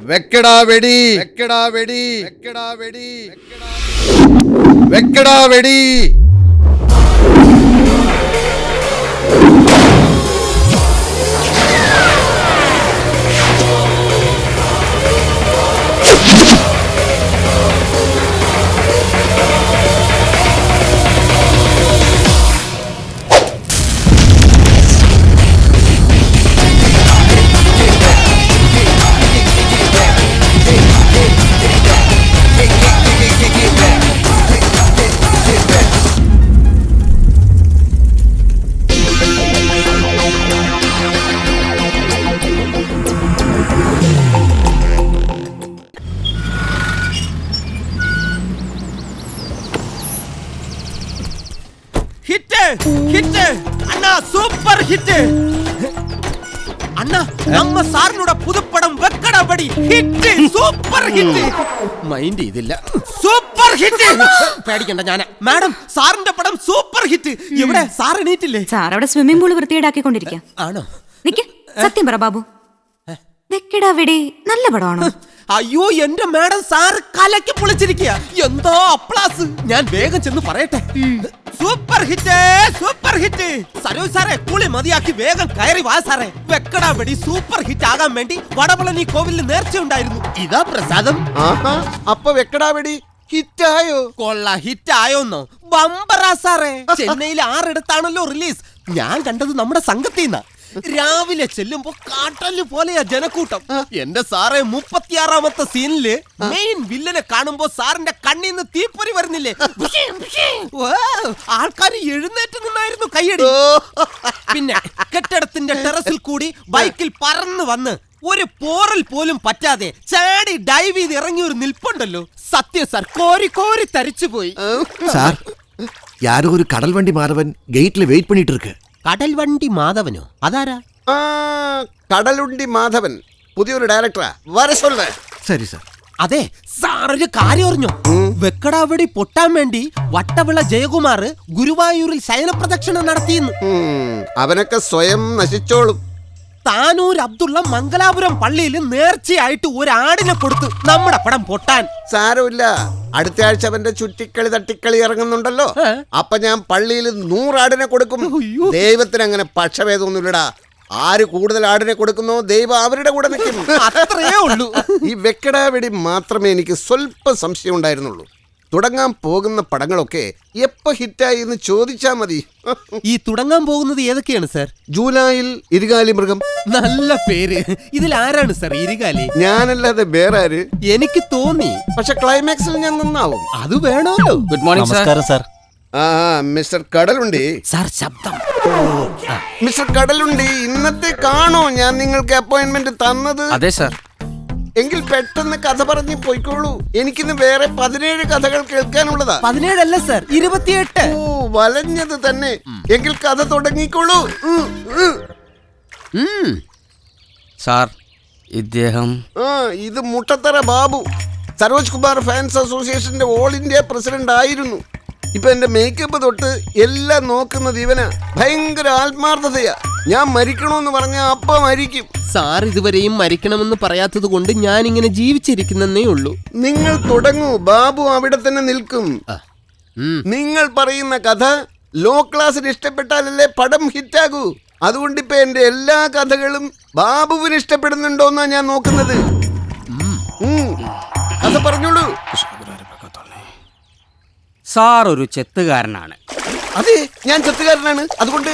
വെക്കടാ വെടി വെക്കടാ വെടി വെക്കടാ വെടി വെക്കടാ വെടി. ஹிட் அண்ணா, சூப்பர் ஹிட் அண்ணா. நம்ம சாரினோட புதுப்படம் வெக்கடபடி ஹிட், സൂപ്പർ ഹിറ്റ്. മൈൻഡ് ചെയ്തില്ല. Super hit. പേടിക്കണ്ട, ഞാൻ മാഡം സാറിന്റെ പടം സൂപ്പർ ഹിറ്റ്. ഇവിടെ സാർ എണീറ്റില്ലേ? സാർ അവിടെ സ്വിമ്മിംഗ് പൂള് വൃത്തിയേടാക്കിക്കൊണ്ടിരിക്കുക. ആണോ? നിക്ക്, സത്യം പറ ബാബു, വെക്കടാ വെടി നല്ല പടമാണോ? അയ്യോ എന്റെ മാഡം, സാർ കലക്കി പൊളിച്ചിരിക്കുക. എന്തോ അപ്ലാസ്. ഞാൻ വേഗം ചെന്ന് പറയട്ടെ. Super hit, super hit. Saroj സാറേ, കുളി മതിയാക്കി വേഗം കയറി വാ സാറേ. വെക്കടാ വെടി സൂപ്പർ ഹിറ്റ് ആകാൻ വേണ്ടി വടപളനി കോവിലിൽ നേർച്ചയുണ്ടായിരുന്നു. ഇതാ പ്രസാദം. അപ്പൊ വെക്കടാ വെടി ഹിറ്റായോ? കൊള്ള ഹിറ്റ് ആയോന്നോ? ബമ്പറാ സാറേ. ചെന്നൈയിൽ 6 റിലീസ്. ഞാൻ കണ്ടത് നമ്മുടെ സംഘത്തിന്ന. രാവിലെ ചെല്ലുമ്പോ കാട്ടല് പോലെയാ ജനക്കൂട്ടം. എന്റെ സാറേ, 36ാമത്തെ സീനില് മെയിൻ വില്ലനെ കാണുമ്പോ സാറിന്റെ കണ്ണീന്ന് തീപ്പൊരി വരുന്നില്ലേ? ആൾക്കാർ എഴുന്നേറ്റ് നിന്നായിരുന്നു കയ്യടി. പിന്നെ കെട്ടിടത്തിന്റെ ടെറസിൽ കൂടി ബൈക്കിൽ പറന്നു വന്ന് ഒരു പോറൽ പോലും പറ്റാതെ ചാടി ഡൈവ് ചെയ്ത് ഇറങ്ങിയ ഒരു നിൽപ്പുണ്ടല്ലോ. സത്യം സാർ, കോരി കോരി തരിച്ചു പോയി. സാർ, யாரோ ஒரு கடல் வண்டி மாதவன் கேட்ல வெயிட் பண்ணிட்டு இருக்கு. കടൽ വണ്ടി മാധവനോ? അതാരാ? കടലുണ്ടി മാധവൻ പുതിയൊരു ഡയറക്ടറാ. വരെ സൊല്ല്. சரி சார். അതെ സാർ, ഒരു കാര്യം അറിഞ്ഞോ? വെക്കടാവടി പൊട്ടാൻ വേണ്ടി വട്ടവിള ജയകുമാർ ഗുരുവായൂരിൽ ശയനപ്രദക്ഷിണം നടത്തിയെന്ന്. അവനൊക്കെ സ്വയം നശിച്ചോളും. താനൂർ അബ്ദുള്ള മംഗലാപുരം പള്ളിയിൽ നേർച്ചയായിട്ട് ഒരു ആടിനെ കൊടുത്ത് നമ്മുടെ പടം പൊട്ടാൻ. സാരമില്ല, അടുത്ത ആഴ്ച അവന്റെ ചുറ്റിക്കളി തട്ടിക്കളി ഇറങ്ങുന്നുണ്ടല്ലോ. അപ്പൊ ഞാൻ പള്ളിയിൽ 100 ആടിനെ കൊടുക്കും. ദൈവത്തിന് അങ്ങനെ പക്ഷഭേദമൊന്നുമില്ലടാ. ആര് കൂടുതൽ ആടിനെ കൊടുക്കുന്നോ ദൈവം അവരുടെ കൂടെ നിൽക്കും. അത്രേ ഉള്ളൂ. ഈ വെക്കടാ വെടി മാത്രമേ എനിക്ക് സ്വല്പം സംശയം ഉണ്ടായിരുന്നുള്ളൂ. തുടങ്ങാൻ പോകുന്ന പടങ്ങളൊക്കെ എപ്പോ ഹിറ്റായി എന്ന് ചോദിച്ചാ മതി. ഈ തുടങ്ങാൻ പോകുന്നത് ഏതൊക്കെയാണ് സാർ? ജൂലൈയിൽ ഇരുകാലി മൃഗം. നല്ല പേര്. ഇതിൽ ആരാണ് സാർ ഇരുകാലി? ഞാനല്ലാതെ വേറെ ആര്? എനിക്ക് തോന്നി. പക്ഷെ ക്ലൈമാക്സിൽ ഞാൻ നന്നാവും. അത് വേണമല്ലോ. Good morning. നമസ്കാരം സാർ. മിസ്റ്റർ കടലുണ്ടി. സാർ ശബ്ദം. മിസ്റ്റർ കടലുണ്ടി, ഇന്നത്തെ കാണോ ഞാൻ നിങ്ങൾക്ക് അപ്പോയിന്റ്മെന്റ് തന്നത്? അതെ സാർ. എങ്കിൽ പെട്ടെന്ന് കഥ പറഞ്ഞ് പോയിക്കോളൂ. എനിക്കിന്ന് വേറെ 17 കഥകൾ കേൾക്കാനുള്ളതാ. 17 അല്ല സാർ, 28. ഓ, വലഞ്ഞത് തന്നെ. എങ്കിൽ കഥ തുടങ്ങിക്കോളൂ. സാർ, ഇദ്ദേഹം ഇത് മുട്ടത്തറ ബാബു, സരോജ് കുമാർ ഫാൻസ് അസോസിയേഷന്റെ ഓൾ ഇന്ത്യ പ്രസിഡന്റ് ആയിരുന്നു. ഇപ്പൊ എന്റെ മേക്കപ്പ് തൊട്ട് എല്ലാം നോക്കുന്നത് ഇവനാ. ഭയങ്കര ആത്മാർത്ഥതയാ. ഞാൻ മരിക്കണോന്ന് പറഞ്ഞ അപ്പ മരിക്കും. സാർ ഇതുവരെയും മരിക്കണമെന്ന് പറയാത്തത് കൊണ്ട് ഞാൻ ഇങ്ങനെ ജീവിച്ചിരിക്കുന്നേ ഉള്ളൂ. നിങ്ങൾ തുടങ്ങൂ, ബാബു അവിടെ തന്നെ നിൽക്കും. നിങ്ങൾ പറയുന്ന കഥ ലോ ക്ലാസ്സിന് ഇഷ്ടപ്പെട്ടാലല്ലേ പടം ഹിറ്റാകൂ. അതുകൊണ്ട് ഇപ്പൊ എന്റെ എല്ലാ കഥകളും ബാബുവിന് ഇഷ്ടപ്പെടുന്നുണ്ടോന്നാ ഞാൻ നോക്കുന്നത്. കഥ പറഞ്ഞോളൂ. സാർ ഒരു ചെത്തുകാരനാണ്. അതെ, ഞാൻ ചെത്തുകാരനാണ്. അതുകൊണ്ട്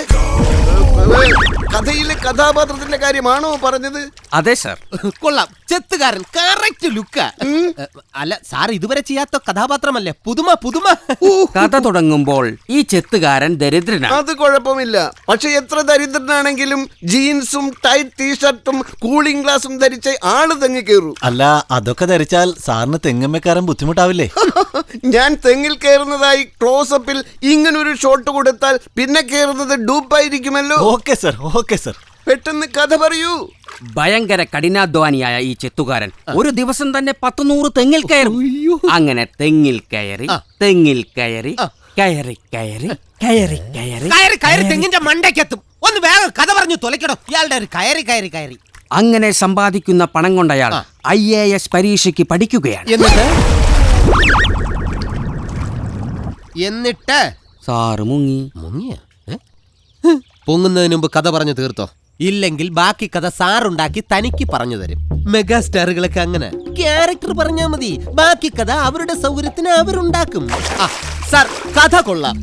കഥയിലെ കഥാപാത്രത്തിന്റെ കാര്യമാണോ പറഞ്ഞത്? അതെ സാർ. കൊള്ളാം, ചെത്തുകാരൻ. Correct look. അല്ല സാർ, ഇതുവരെ ചെയ്യാത്ത കഥാപാത്രമല്ലേ? പുതുമ. കഥ തുടങ്ങുമ്പോൾ ഈ ചെത്തുകാരൻ ദരിദ്രനാണ്. അത് കുഴപ്പമില്ല. പക്ഷെ എത്ര ദരിദ്രനാണെങ്കിലും ജീൻസും ടൈറ്റ് ടീഷർട്ടും കൂളിംഗ് ഗ്ലാസും ധരിച്ച ആള് തെങ്ങി കയറൂ. അല്ല, അതൊക്കെ ധരിച്ചാൽ സാറിന് തെങ്ങമ്മക്കാരൻ ബുദ്ധിമുട്ടാവില്ലേ? ഞാൻ തെങ്ങിൽ കയറുന്നതായി ക്ലോസപ്പിൽ ഇങ്ങനൊരു ഷോട്ട് കൊടുത്താൽ പിന്നെ കയറുന്നത് ഡൂപ്പായിരിക്കുമല്ലോ. Okay sir, okay sir. പെട്ടെന്ന് കഥ പറയൂ. ഭയങ്കര കഠിനാധ്വാനിയായ ഈ ചെത്തുകാരൻ ഒരു ദിവസം തന്നെ 100 തെങ്ങിൽ കയറും. അങ്ങനെ തെങ്ങിൽ കയറി കയറി തെങ്ങിന്റെ മണ്ടയ്ക്കെത്തും. ഒന്ന് വേഗം കഥ പറഞ്ഞു തൊലക്കടോ. ഇയാളുടെ ഒരു കയറി അങ്ങനെ സമ്പാദിക്കുന്ന പണം കൊണ്ട് അയാൾ IAS പരീക്ഷയ്ക്ക് പഠിക്കുകയാണ്. എന്നിട്ട് സാറ് മുങ്ങി. മുങ്ങിയ പൊങ്ങുന്നതിന് മുമ്പ് കഥ പറഞ്ഞു തീർത്തോ, ഇല്ലെങ്കിൽ ബാക്കി കഥ സാറുണ്ടാക്കി തനിക്ക് പറഞ്ഞു തരും. മെഗാസ്റ്റാറുകളൊക്കെ അങ്ങനെ ക്യാരക്ടർ പറഞ്ഞാ മതി, ബാക്കി കഥ അവരുടെ സൗകര്യത്തിന് അവരുണ്ടാക്കും. സാർ കഥ കൊള്ളാം.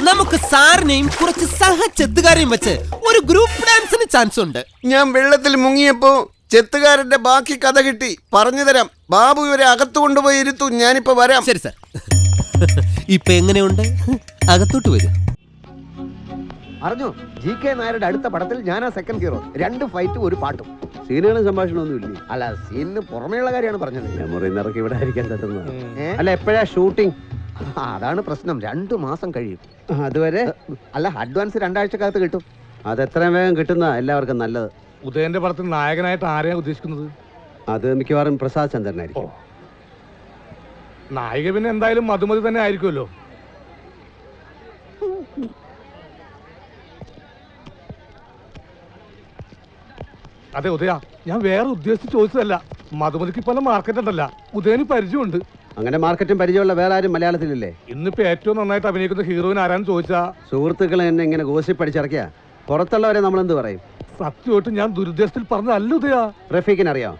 നമുക്ക് സാറിനെയും കുറച്ച് സഹചെത്തുകാരെയും വെച്ച് ഒരു ഗ്രൂപ്പ് ഡാൻസിന് ചാൻസ് ഉണ്ട്. ഞാൻ വെള്ളത്തിൽ മുങ്ങിയപ്പോ ചെത്തുകാരന്റെ ബാക്കി കഥ കിട്ടി. പറഞ്ഞു തരാം. ബാബു ഇവരെ അകത്ത് കൊണ്ടുപോയി ഇരുത്തു. ഞാനിപ്പോ വരാം. ശരി സാർ. ഇപ്പൊ എങ്ങനെയുണ്ട്? അകത്തോട്ട് വരും. അറിഞ്ഞു, GK നായരുടെ അടുത്ത പടത്തിൽ ഞാനാ സെക്കൻഡ് ഹീറോ. 2 ഫൈറ്റും 1 പാട്ടും. സീനുകളും സംഭാഷണമൊന്നും ഇല്ലേ? അല്ല, സീനിന് പുറമേയുള്ള കാര്യമാണ് പറഞ്ഞത്. മെമ്മറി ഇറക്കി ഇവിടെ ആയിരിക്കാൻ തട്ടുന്നത്. അല്ല, എപ്പോഴാ ഷൂട്ടിംഗ്? അതാണ് പ്രശ്നം. 2 മാസം കഴിയും. അതുവരെ അല്ല, അഡ്വാൻസ് 2 ആഴ്ചക്കകത്ത് കിട്ടും. അത് എത്രയും വേഗം കിട്ടുന്ന എല്ലാവർക്കും നല്ലത്. ഉദയന്റെ പടത്തിൽ നായകനായിട്ട് ആരെയാണ് ഉദ്ദേശിക്കുന്നത്? അത് മിക്കവാറും പ്രസാദ് ചന്ദ്രനായിരിക്കും. നായിക പിന്നെ എന്തായാലും മധുമതി തന്നെ ആയിരിക്കുമല്ലോ. അതെ ഉദയ, ഞാൻ വേറെ ഉദ്ദേശിച്ച് ചോദിച്ചതല്ല. മധുമതിക്ക് പല മാർക്കറ്റ് ഉണ്ടല്ല, ഉദയന് പരിചയമുണ്ട്. അങ്ങനെ മാർക്കറ്റും പരിചയമുള്ള വേറെ ആരും മലയാളത്തിലില്ലേ? ഇന്നിപ്പോ ഏറ്റവും നന്നായിട്ട് അഭിനയിക്കുന്ന ഹീറോയിൻ ആരാന്ന് ചോദിച്ചാ സുഹൃത്തുക്കളെ എന്നെ ഇങ്ങനെ ഗോസിപ്പ് പഠിച്ചിറക്കിയ പുറത്തുള്ളവരെ നമ്മളെന്ത് പറയും? സത്യമായിട്ട് ഞാൻ ദുരുദ്ദേശത്തിൽ പറഞ്ഞതല്ല ഉദയ. റഫീഖിനറിയാം,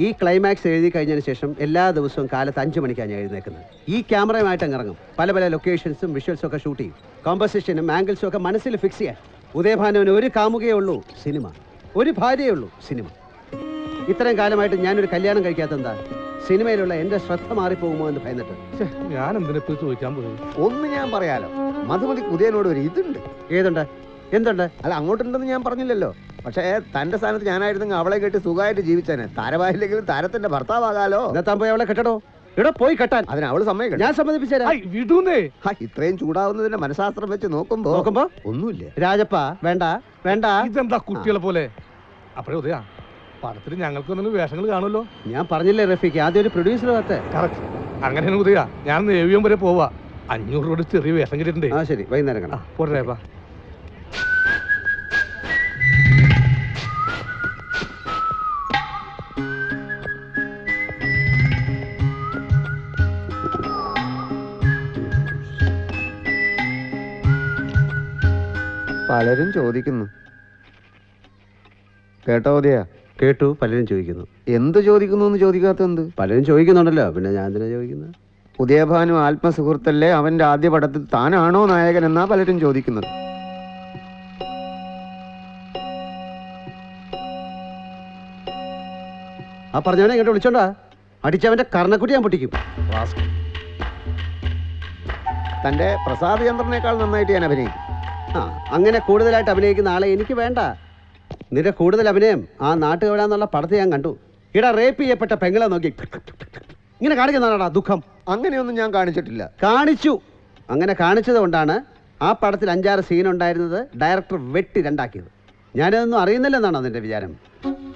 ഈ ക്ലൈമാക്സ് എഴുതി കഴിഞ്ഞതിന് ശേഷം എല്ലാ ദിവസവും കാലത്ത് 5 മണിക്കാണ് ഞാൻ എഴുന്നേക്കുന്നത്. ഈ ക്യാമറയുമായിട്ട് അങ്ങ് ഇറങ്ങും. പല പല ലൊക്കേഷൻസും വിഷ്വൽസും ഒക്കെ ഷൂട്ട് ചെയ്യും. കോമ്പസിഷനും ആംഗിൾസും ഒക്കെ മനസ്സിൽ ഫിക്സ് ചെയ്യാൻ. ഉദയഭാനുവിന് ഒരു കാമുകയേ ഉള്ളൂ, സിനിമ. ഒരു ഭാര്യയേ ഉള്ളൂ, സിനിമ. ഇത്രയും കാലമായിട്ട് ഞാനൊരു കല്യാണം കഴിക്കാത്തെന്താ? സിനിമയിലുള്ള എന്റെ ശ്രദ്ധ മാറിപ്പോകുമോ എന്ന് ഭയന്നിട്ട്. ഞാൻ എന്തിനെപ്പോ ചോദിക്കാൻ പോയി? ഒന്ന് ഞാൻ പറയാലോ, മധുമതി ഉദയനോട് ഒരു ഇതുണ്ട്. ഏതുണ്ട്? എന്തുണ്ട്? അല്ല, അങ്ങോട്ടുണ്ടെന്ന് ഞാൻ പറഞ്ഞില്ലല്ലോ. പക്ഷേ തന്റെ സ്ഥാനത്ത് ഞാനായിരുന്നെങ്കിൽ അവളെ കെട്ടി സുഖമായിട്ട് ജീവിച്ചേനെ. താരമായില്ലെങ്കിലും താരത്തിന്റെ ഭർത്താവാകാലോ. താൻ പോയി അവളെ കെട്ടടോ. ഇവിടെ പോയി കെട്ടാൻ അതിന് അവള് സമ്മതിക്കണം. ഞാൻ സമ്മതിപ്പിച്ചേരാ. വിടൂന്നേ. ഇത്രയും ചൂടാവുന്നതിന്റെ മനഃശാസ്ത്രം വെച്ച് നോക്കുമ്പോ ഒന്നുമില്ല. രാജപ്പ വേണ്ട വേണ്ട. ഇതെന്താ കുട്ടികളെ പോലെ? അപ്പഴേ ഉദയ, പടത്തിൽ ഞങ്ങൾക്ക് ഒന്നും വേഷങ്ങൾ കാണുമല്ലോ. ഞാൻ പറഞ്ഞില്ലേ റഫീഖ്, ആദ്യം ഒരു പ്രൊഡ്യൂസർ കറക്റ്റ്. അങ്ങനെയാണ് ഉദയ, ഞാൻ നേവിയം വരെ പോവാ. 500 രൂപയുടെ ചെറിയ വേഷം കിട്ടിയിട്ടുണ്ട്. ആ ശരി, വൈകുന്നേരം കാണാം. പോരേപ്പാ. പലരും ചോദിക്കുന്നു. കേട്ടോ ഉദയ? കേട്ടു. പലരും ചോദിക്കുന്നു. എന്ത് ചോദിക്കുന്നു എന്ന് ചോദിക്കാത്ത എന്ത്? പലരും ചോദിക്കുന്നുണ്ടല്ലോ, പിന്നെ ഞാൻ എന്തിനാ ചോദിക്കുന്നത്? ഉദയഭാനു ആത്മസുഹൃത്തല്ലേ, അവന്റെ ആദ്യ പടത്തിൽ താനാണോ നായകൻ എന്നാ പലരും ചോദിക്കുന്നത്. ആ പറഞ്ഞവനെ ഇങ്ങോട്ട് വിളിച്ചോണ്ടാ, അടിച്ചവന്റെ കർണക്കുട്ടി ഞാൻ പൊട്ടിക്കും. തന്റെ പ്രസാദ് ചന്ദ്രനേക്കാൾ നന്നായിട്ട് ഞാൻ അഭിനയിക്കും. അങ്ങനെ കൂടുതലായിട്ട് അഭിനയിക്കുന്ന ആളെ എനിക്ക് വേണ്ട. നിന്റെ കൂടുതൽ അഭിനയം ആ നാട്ടുകവിടാന്നുള്ള പടത്തിൽ ഞാൻ കണ്ടു. ഇവിടെ റേപ്പ് ചെയ്യപ്പെട്ട പെങ്ങളെ നോക്കി ഇങ്ങനെ കാണിക്കുന്നതാണാ ദുഃഖം. അങ്ങനെയൊന്നും ഞാൻ കാണിച്ചിട്ടില്ല. കാണിച്ചു. അങ്ങനെ കാണിച്ചത് കൊണ്ടാണ് ആ പടത്തിൽ 5-6 സീൻ ഉണ്ടായിരുന്നത് ഡയറക്ടർ വെട്ടി 2 ഞാനതൊന്നും അറിയുന്നില്ലെന്നാണ് അതിൻ്റെ വിചാരം.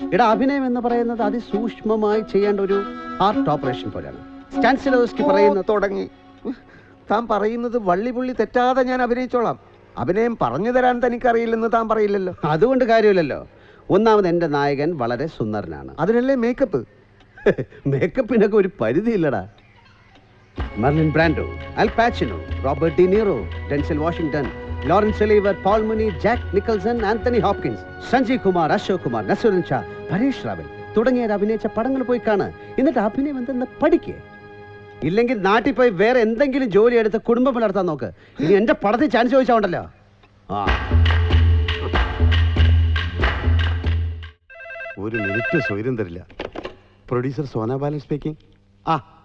ഇവിടെ അഭിനയം എന്ന് പറയുന്നത് അതിസൂക്ഷ്മമായി ചെയ്യേണ്ട ഒരു ആർട്ട് ഓപ്പറേഷൻ പോലെയാണ്. സ്റ്റാൻസിലോസ്കി പറയുന്നത് തുടങ്ങി. താൻ പറയുന്നത് വള്ളിപുള്ളി തെറ്റാതെ ഞാൻ അഭിനയിച്ചോളാം. അഭിനയം പറഞ്ഞു തരാൻ തനിക്കറിയില്ലെന്ന് താൻ പറയില്ലല്ലോ. അതുകൊണ്ട് കാര്യമില്ലല്ലോ. ഒന്നാമത് എൻ്റെ നായകൻ വളരെ സുന്ദരനാണ്. അതിനല്ലേ മേക്കപ്പ്. മേക്കപ്പിനൊക്കെ ഒരു പരിധിയില്ലടാ. Marlon Brando, Al Pacino, Robert De Niro, Denzel Washington, Laurence Olivier, Paul Muni, Jack Nicholson, Anthony Hopkins, Sanjay Kumar, Ashok Kumar, Naseeruddin Shah, Paresh Rawal തുടങ്ങിയവർ അഭിനയിച്ച പടങ്ങൾ പോയി കാണുക. എന്നിട്ട് അഭിനയം എന്തെന്ന് പഠിക്കുക. ഇല്ലെങ്കിൽ നാട്ടിൽ പോയി വേറെ എന്തെങ്കിലും ജോലി എടുത്ത് കുടുംബം പുലർത്താൻ നോക്ക്. ഇനി എന്റെ പടത്തിൽ ചാൻസ് ചോദിച്ചാണ്ടല്ലോ. ഒരു മിനിറ്റ് സ്വൈര്യം തരില്ല. Producer Sonabalan speaking.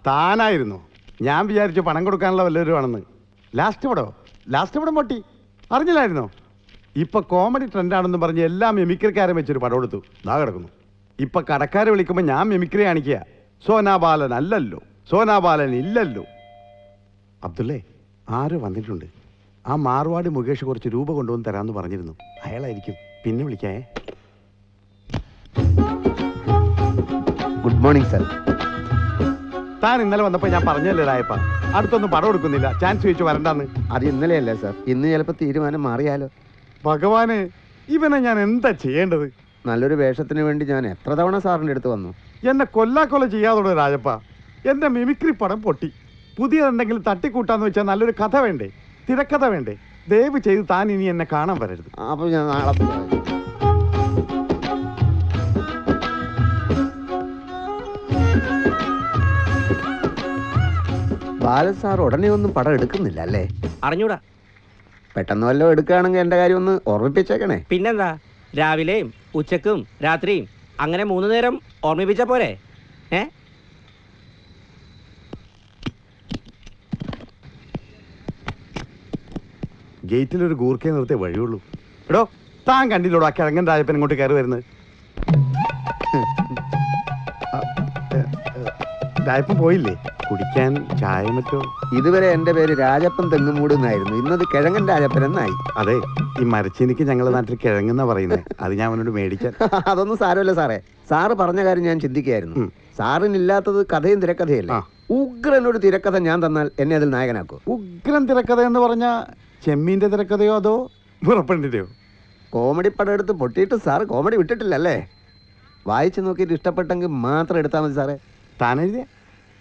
താനായിരുന്നു. ഞാൻ വിചാരിച്ചു പണം കൊടുക്കാനുള്ള വല്ലവരും ആണെന്ന്. ലാസ്റ്റ് പടം പൊട്ടി, അറിഞ്ഞില്ലായിരുന്നോ? ഇപ്പൊ കോമഡി ട്രെൻഡാണെന്ന് പറഞ്ഞ് എല്ലാ മെമിക്രിക്കാരും വെച്ചൊരു പടം എടുത്തു. ദാ കിടക്കുന്നു. ഇപ്പൊ കടക്കാരെ വിളിക്കുമ്പോൾ ഞാൻ മെമിക്രി കാണിക്കുക. സോനാബാലൻ അല്ലല്ലോ, സോനാബാലൻ ഇല്ലല്ലോ. അബ്ദുള്ളേ, ആരോ വന്നിട്ടുണ്ട്. ആ മാർവാടി മുകേഷ് കുറച്ച് രൂപ കൊണ്ടുവന്ന് തരാമെന്ന് പറഞ്ഞിരുന്നു. അയാളായിരിക്കും. പിന്നെ വിളിക്കേ. Good morning sir. താൻ ഇന്നലെ വന്നപ്പോൾ ഞാൻ പറഞ്ഞല്ലേ രായപ്പ, അടുത്തൊന്നും പടം എടുക്കുന്നില്ല, ചാൻസ് ചോദിച്ചു വരണ്ടെന്ന്. അത് ഇന്നലെയല്ലേ സാർ, ഇന്ന് ചിലപ്പോൾ തീരുമാനം മാറിയാലോ. ഭഗവാനെ, ഇവനെ ഞാൻ എന്താ ചെയ്യേണ്ടത്? നല്ലൊരു വേഷത്തിന് വേണ്ടി ഞാൻ എത്ര തവണ സാറിൻ്റെ അടുത്ത് വന്നു. എന്നെ കൊല്ലാക്കൊല ചെയ്യാതോടെ രാജപ്പ. എൻ്റെ മിമിക്രി പടം പൊട്ടി. പുതിയതെന്തെങ്കിലും തട്ടിക്കൂട്ടാന്ന് വെച്ചാൽ നല്ലൊരു കഥ വേണ്ടേ, തിരക്കഥ വേണ്ടേ? ദയവ് ചെയ്ത് താൻ ഇനി എന്നെ കാണാൻ വരരുത്. അപ്പോൾ ഞാൻ നാളെ പോകാം. ബാലൻ സാർ ഉടനെ ഒന്നും പടം എടുക്കുന്നില്ല അല്ലേ? അറിഞ്ഞൂടാ. പെട്ടെന്ന് വല്ലതും എടുക്കുകയാണെങ്കിൽ എൻ്റെ കാര്യം ഒന്ന് ഓർമ്മിപ്പിച്ചേക്കണേ. പിന്നെന്താ, രാവിലെയും ഉച്ചക്കും രാത്രിയും അങ്ങനെ 3 നേരം ഓർമ്മിപ്പിച്ച പോരെ? ഗേറ്റിലൊരു ഗൂർക്കയെ നിർത്തിയ വഴിയുള്ളൂ. എടോ, താൻ കണ്ടില്ലോടോ ആ കിഴങ്ങൻ രാജപ്പൻ ഇങ്ങോട്ട് കയറി വരുന്നത്? രാജപ്പൻ പോയില്ലേ? കുടിക്കാൻ ചായ മറ്റോ? ഇതുവരെ എൻ്റെ പേര് രാജപ്പൻ തെങ്ങുമൂട് എന്നായിരുന്നു. ഇന്നത് കിഴങ്ങൻ രാജപ്പൻ എന്നായി. അതെ, ഈ മരച്ചീനിക്ക് ഞങ്ങളുടെ നാട്ടിൽ കിഴങ്ങെന്നാ പറയുന്നത്. അത് ഞാൻ അവനോട് മേടിക്കാൻ. അതൊന്നും സാരമല്ല സാറേ. സാറ് പറഞ്ഞ കാര്യം ഞാൻ ചിന്തിക്കുകയായിരുന്നു. സാറിനില്ലാത്തത് കഥയും തിരക്കഥയല്ലേ? ഉഗ്രനൊരു തിരക്കഥ ഞാൻ തന്നാൽ എന്നെ അതിൽ നായകനാക്കോ? ഉഗ്രൻ തിരക്കഥ എന്ന് പറഞ്ഞ ചെമ്മീന്റെ തിരക്കഥയോ അതോ മുറപ്പെണ്ണിന്റെയോ? കോമഡി പടം എടുത്ത് പൊട്ടിയിട്ട് സാറ് കോമഡി വിട്ടിട്ടില്ലല്ലേ? വായിച്ചു നോക്കിയിട്ട് ഇഷ്ടപ്പെട്ടെങ്കിൽ മാത്രം എടുത്താൽ മതി സാറേ. താനെഴുതിയ?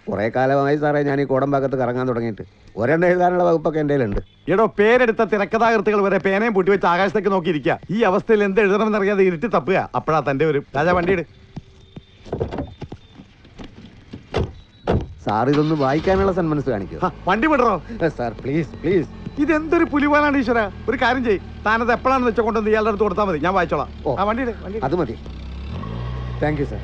കുറേ കാലമായി സാറേ ഞാൻ ഈ കോടമ്പാക്കത്ത് കറങ്ങാൻ തുടങ്ങിയിട്ട്. ഒരെണ്ണം എഴുതാനുള്ള വകുപ്പൊക്കെ എൻ്റെ കയ്യിലുണ്ട്. എടോ, പേരെടുത്ത തിരക്കഥാകൃത്തുകൾ വരെ പേനയും പൂട്ടി വെച്ച് ആകാശത്തേക്ക് നോക്കിയിരിക്കുക. ഈ അവസ്ഥയിൽ എന്ത് എഴുതണമെന്നറിയാതെ ഇരുട്ടി തപ്പുക. അപ്പോഴാ തൻ്റെ ഒരു രാജാ വണ്ടിയിട്. സാർ ഇതൊന്ന് വായിക്കാനുള്ള സന്മനസ് കാണിക്കും. വണ്ടി വിടറോ സാർ, പ്ലീസ് പ്ലീസ്. ഇതെന്തൊരു പുലിവാലാണ് ഈശ്വര. ഒരു കാര്യം ചെയ്യ്, താനത് എപ്പോഴാണെന്ന് വെച്ചാൽ കൊണ്ടുവന്ന് ഇയാളുടെ അടുത്ത് കൊടുത്താൽ മതി. ഞാൻ വായിച്ചോളാം. ആ വണ്ടിയിട്. അത് മതി. Thank you sir.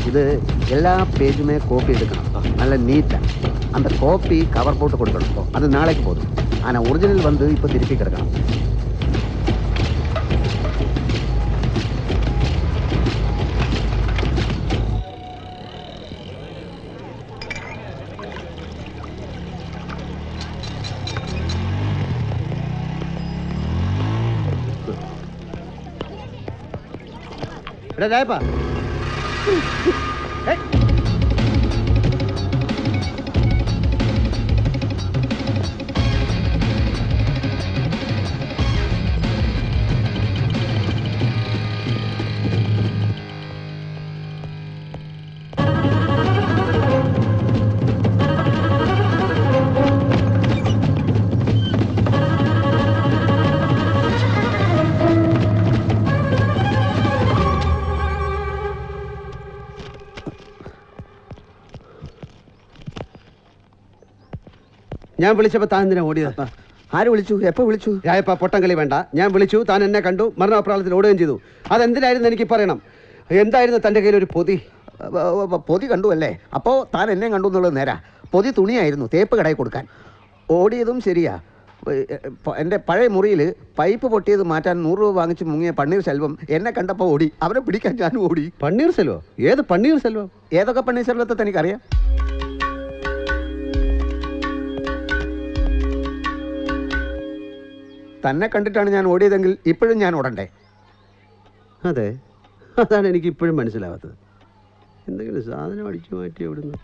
இது எல்லா பேஜுமே காப்பி எடுக்கணும். நல்ல நீட்டாக அந்த காப்பி கவர் போட்டு கொடுக்கணும். அது நாளைக்கு போதும். ஆனால் ஒரிஜினல் வந்து இப்போ திருப்பி கிடக்கணும். എടാ ജായപ്പാ, ഞാൻ വിളിച്ചപ്പോൾ താൻ എന്തിനാ ഓടിയത്? ആര് വിളിച്ചു? എപ്പോൾ വിളിച്ചു? രായപ്പ, പൊട്ടംകളി വേണ്ട. ഞാൻ വിളിച്ചു, താൻ എന്നെ കണ്ടു, മരണപ്രാളത്തിൽ ഓടുകയും ചെയ്തു. അതെന്തിനായിരുന്നു എനിക്ക് പറയണം. എന്തായിരുന്നു തൻ്റെ കയ്യിൽ ഒരു പൊതി? പൊതി കണ്ടു അല്ലേ? അപ്പോൾ താൻ എന്നെ കണ്ടു എന്നുള്ളത് നേരാ. പൊതി തുണിയായിരുന്നു, തേപ്പ് കടയിൽ കൊടുക്കാൻ. ഓടിയതും ശരിയാ. എൻ്റെ പഴയ മുറിയിൽ പൈപ്പ് പൊട്ടിയത് മാറ്റാൻ 100 രൂപ വാങ്ങിച്ച് മുങ്ങിയ പണ്ണീർ സെൽവം എന്നെ കണ്ടപ്പോൾ ഓടി. അവനെ പിടിക്കാൻ ഞാൻ ഓടി. പണ്ണീർ സെൽവം? ഏത് പണ്ണീർ സെൽവം? ഏതൊക്കെ പണ്ണീർ സെൽവത്തെ തനിക്കറിയാം? തന്നെ കണ്ടിട്ടാണ് ഞാൻ ഓടിയതെങ്കിൽ ഇപ്പോഴും ഞാൻ ഓടണ്ടേ? അതെ, അതാണ് എനിക്ക് ഇപ്പോഴും മനസ്സിലാവാത്തത്. എന്തെങ്കിലും സാധനം അടിച്ചു മാറ്റി അവിടുന്ന്.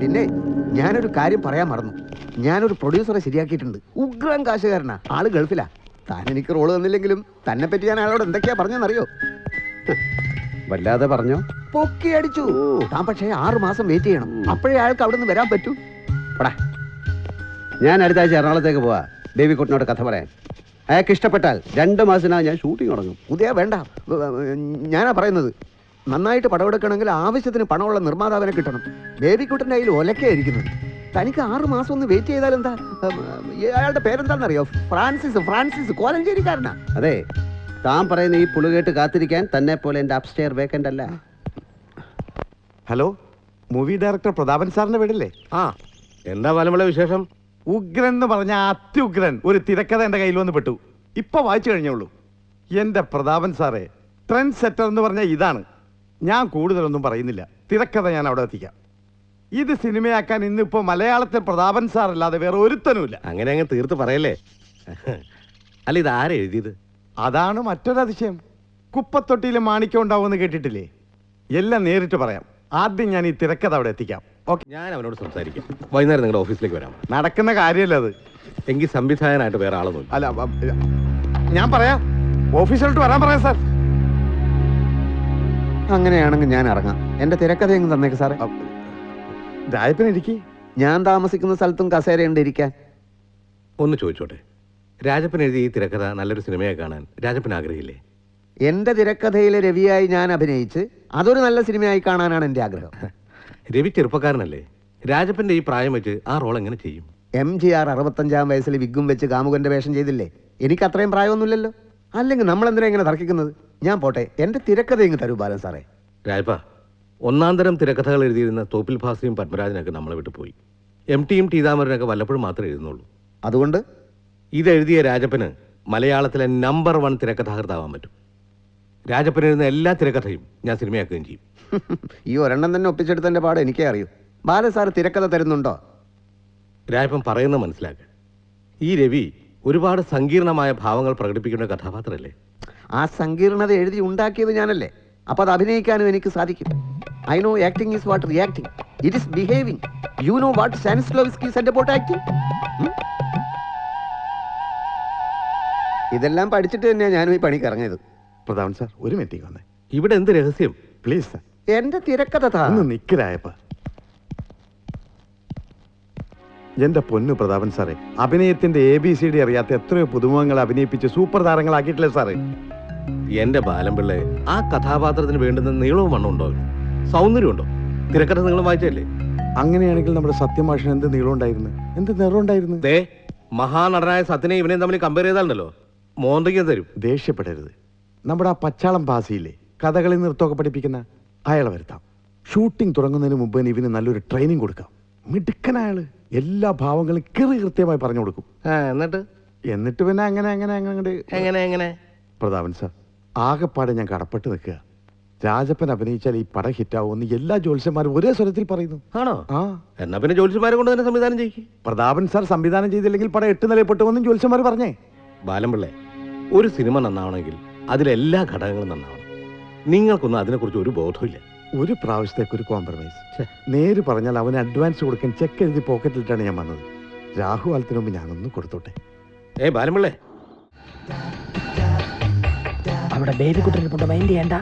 പിന്നെ ഞാനൊരു കാര്യം പറയാൻ മറന്നു. ഞാനൊരു പ്രൊഡ്യൂസറെ ശരിയാക്കിയിട്ടുണ്ട്. ഉഗ്രം കാശുകാരനാ. ആള് ഗൾഫിലാ. താൻ എനിക്ക് റോള് തന്നില്ലെങ്കിലും തന്നെ പറ്റി ഞാൻ അയാളോട് എന്തൊക്കെയാ പറഞ്ഞെന്നറിയോ? വല്ലാതെ പറഞ്ഞോ? പൊക്കി അടിച്ചു. താൻ പക്ഷേ 6 മാസം വെയിറ്റ് ചെയ്യണം. അപ്പോഴേ അയാൾക്ക് അവിടെ നിന്ന് വരാൻ പറ്റൂ. ഞാൻ അടുത്ത ആഴ്ച എറണാകുളത്തേക്ക് പോവാ ബേബിക്കുട്ടനോട് കഥ പറയാൻ. അയാൾക്ക് ഇഷ്ടപ്പെട്ടാൽ 2 മാസത്തിനകം ഞാൻ ഷൂട്ടിംഗ് തുടങ്ങും. ഉദയ വേണ്ട, ഞാനാ പറയുന്നത്. നന്നായിട്ട് പടമെടുക്കണമെങ്കിൽ ആവശ്യത്തിന് പണമുള്ള നിർമ്മാതാവിനെ കിട്ടണം. ബേബിക്കുട്ടൻ്റെ കയ്യിൽ ഒലക്കായിരിക്കുന്നത്. തനിക്ക് 6 മാസം ഒന്ന് വെയിറ്റ് ചെയ്താൽ എന്താ? അയാളുടെ പേരെന്താണെന്നറിയോ? ഫ്രാൻസിസ് കോലഞ്ചേരിക്കാരനാ. അതെ, താൻ പറയുന്ന ഈ പുളുകേട്ട് കാത്തിരിക്കാൻ തന്നെ പോലെ എൻ്റെ അപ്സ്റ്റെയർ വേക്കൻ്റ് അല്ല. ഹലോ, മൂവി ഡയറക്ടർ പ്രതാപൻ സാറിന്റെ വീടല്ലേ? ആ, എന്താ ബാലമുള്ള വിശേഷം? ഉഗ്രൻ എന്ന് പറഞ്ഞ അത്യുഗ്രൻ ഒരു തിരക്കഥ എൻ്റെ കയ്യിൽ വന്ന് പെട്ടു. ഇപ്പൊ വായിച്ചു കഴിഞ്ഞുള്ളൂ. എൻ്റെ പ്രതാപൻ സാറേ, ട്രെൻഡ് സെറ്റർ എന്ന് പറഞ്ഞാൽ ഇതാണ്. ഞാൻ കൂടുതലൊന്നും പറയുന്നില്ല, തിരക്കഥ ഞാൻ അവിടെ എത്തിക്കാം. ഇത് സിനിമയാക്കാൻ ഇന്നിപ്പോ മലയാളത്തിൽ പ്രതാപൻ സാർ അല്ലാതെ വേറെ ഒരുത്തനുമില്ല. അങ്ങനെ അങ്ങ് തീർത്ത് പറയല്ലേ. അല്ല, ഇത് ആരാ എഴുതിയത്? അതാണ് മറ്റൊരതിശയം. കുപ്പത്തൊട്ടിയിലെ മാണിക്യം ഉണ്ടാവുമെന്ന് കേട്ടിട്ടില്ലേ? എല്ലാം നേരിട്ട് പറയാം. ആദ്യം ഞാൻ ഈ തിരക്കഥ അവിടെ എത്തിക്കാം. ഓക്കെ, ഞാൻ അവനോട് സംസാരിക്കാം. വൈകുന്നേരം നിങ്ങളുടെ ഓഫീസിലേക്ക് വരാം. നടക്കുന്ന കാര്യമല്ല അത്. എങ്കിൽ സംവിധായകനായിട്ട് വേറെ ആളൊന്നുമില്ല. അല്ല, ഞാൻ പറയാം. ഓഫീസിലോട്ട് വരാൻ പറയാം സാർ. അങ്ങനെയാണെങ്കിൽ ഞാൻ ഇറങ്ങാം. എന്റെ തിരക്കഥ എങ്ങ് തന്നേക്ക് സാറേ. രാജപ്പനിരിക്കി. ഞാൻ താമസിക്കുന്ന സ്ഥലത്തും കസേരയുണ്ട് ഇരിക്കാൻ. ഒന്ന് ചോദിച്ചോട്ടെ, രാജപ്പൻ എഴുതിയ ഈ തിരക്കഥ നല്ലൊരു സിനിമയെ കാണാൻ രാജപ്പൻ ആഗ്രഹില്ലേ? എന്റെ തിരക്കഥയിലെ രവിയായി ഞാൻ അഭിനയിച്ച് അതൊരു നല്ല സിനിമയായി കാണാനാണ് എന്റെ ആഗ്രഹം. രവി ചെറുപ്പക്കാരനല്ലേ? രാജപ്പന്റെ ഈ പ്രായം വെച്ച് ആ റോൾ എങ്ങനെ ചെയ്യും? MGR 65-ാം വയസ്സിൽ വിഗ്ഗും വെച്ച് കാമുകന്റെ വേഷം ചെയ്തില്ലേ? എനിക്ക് അത്രയും പ്രായമൊന്നുമില്ലല്ലോ. അല്ലെങ്കിൽ നമ്മൾ എന്തിനാ ഇങ്ങനെ തർക്കിക്കുന്നത്? ഞാൻ പോട്ടെ, എന്റെ തിരക്കഥ ഇങ്ങ് തരൂ ബാലൻ സാറേ. രാജപ്പ, 1-ാം തരം തിരക്കഥകൾ എഴുതിയിരുന്ന തോപ്പിൽ ഭാസിയും പത്മരാജനൊക്കെ നമ്മളെ വിട്ടു പോയി. MTയും ടീതാമരനൊക്കെ വല്ലപ്പോഴും മാത്രമേ എഴുതുന്നുള്ളൂ. അതുകൊണ്ട് ഇതെഴുതിയ രാജപ്പന് മലയാളത്തിലെ നമ്പർ 1 തിരക്കഥാകൃത്താവാൻ പറ്റും. രാജപ്പൻ എഴുതുന്ന എല്ലാ തിരക്കഥയും ഞാൻ സിനിമയാക്കുകയും ചെയ്യും. ഈ ഒരെണ്ണം തന്നെ ഒപ്പിച്ചെടുത്തതിന്റെ പാട് എനിക്കേ അറിയൂ. ബാലൻ സാർ തിരക്കഥ തരുന്നുണ്ടോ? രാജപ്പൻ പറയുന്നത് മനസ്സിലാക്കുക. ഈ രവി ഒരുപാട് സങ്കീർണമായ ഭാവങ്ങൾ പ്രകടിപ്പിക്കുന്ന കഥാപാത്രമല്ലേ? ആ സങ്കീർണത എഴുതി ഉണ്ടാക്കിയത് ഞാനല്ലേ. അപ്പൊ അത് അഭിനയിക്കാനും എനിക്ക് സാധിക്കും. I know acting is what reacting. It is behaving. You know what Stanislavski said about acting? ഇതെല്ലാം പഠിച്ചിട്ട് തന്നെയാണ് ഞാനും ഈ പണിക്ക് ഇറങ്ങിയത്. പ്രതാപൻ സാർ, ഒരു മിനിറ്റ് വന്നേ. ഇവിടെ എന്ത് രഹസ്യം? Please sir. എന്റെ തിരക്കഥ ഒന്ന് നിക്കരായപ്പ. എന്റെ പൊന്നു പ്രതാപൻ സാറേ, അഭിനയത്തിന്റെ ABCD അറിയാത്ത എത്രയോ പുതുമുഖങ്ങൾ അഭിനയിപ്പിച്ച് സൂപ്പർ താരങ്ങളാക്കിയിട്ടില്ലേ സാറേ? എന്റെ ബാലംപിള്ളെ, ആ കഥാപാത്രത്തിന് വേണ്ടുന്ന നീളവും വണ്ണം ഉണ്ടോ? സൗന്ദര്യമുണ്ടോ? തിരക്കഥ നിങ്ങൾ വായിച്ചല്ലേ? അങ്ങനെയാണെങ്കിൽ നമ്മുടെ സത്യമാഷൻ എന്ത് നീളം ഉണ്ടായിരുന്നു, എന്ത് നിറം ഉണ്ടായിരുന്നു? ദേ, മഹാനടനായ സത്യനെ ഇവനെയും തമ്മിൽ കമ്പയർ ചെയ്താലുണ്ടല്ലോ മോന്തയ്ക്ക് തരും. ദേഷ്യപ്പെടരുത്. നമ്മുടെ ആ പച്ചാളം ഭാസിയില്ലേ, കഥകളി നൃത്തമൊക്കെ പഠിപ്പിക്കുന്ന അയാളെ വരുത്താം. ഷൂട്ടിംഗ് തുടങ്ങുന്നതിന് മുമ്പ് ഇവന് നല്ലൊരു ട്രെയിനിങ് കൊടുക്കാം. മിടുക്കനയാള് എല്ലാ ഭാവങ്ങളും കൃത്യമായി പറഞ്ഞു കൊടുക്കും. എന്നിട്ട് പിന്നെ അങ്ങനെ പ്രതാപൻ സാർ, ആകെപ്പാടെ ഞാൻ കടപ്പെട്ട് നിൽക്കുക. രാജപ്പൻ അഭിനയിച്ചാൽ ഈ പടം ഹിറ്റാവുമെന്ന് എല്ലാ ജ്യോത്സ്യന്മാരും ഒരേ സ്വരത്തിൽ പറയുന്നു. ആണോ? ആ, എന്നാ പിന്നെ ജ്യോത്സ്യന്മാരെ കൊണ്ട് തന്നെ സംവിധാനം ചെയ്യിക്കും. പ്രതാപൻ സാർ സംവിധാനം ചെയ്തില്ലെങ്കിൽ പടം 8 നിലയിൽപ്പെട്ടുവെന്നും ജ്യോത്സ്യന്മാർ പറഞ്ഞേ. ബാലംപിള്ളെ, ഒരു സിനിമ നന്നാവണമെങ്കിൽ അതിലെല്ലാ ഘടകങ്ങളും നന്നാവണം. നിങ്ങൾക്കൊന്നും അതിനെക്കുറിച്ച് ഒരു ബോധമില്ല. ഒരു പ്രാവശ്യത്തേക്ക് ഒരു കോംപ്രമൈസ്. നേര് പറഞ്ഞാൽ അവന് അഡ്വാൻസ് കൊടുക്കാൻ ചെക്ക് എഴുതി പോക്കറ്റിലിട്ടാണ് ഞാൻ വന്നത്. രാഹു കാലത്തിന് മുമ്പ് ഞാനൊന്ന് കൊടുത്തോട്ടെ. ബാലംപിള്ളെ, അവിടെ ബേബി കുട്ടനെ മൈൻഡ് ചെയ്യണ്ട.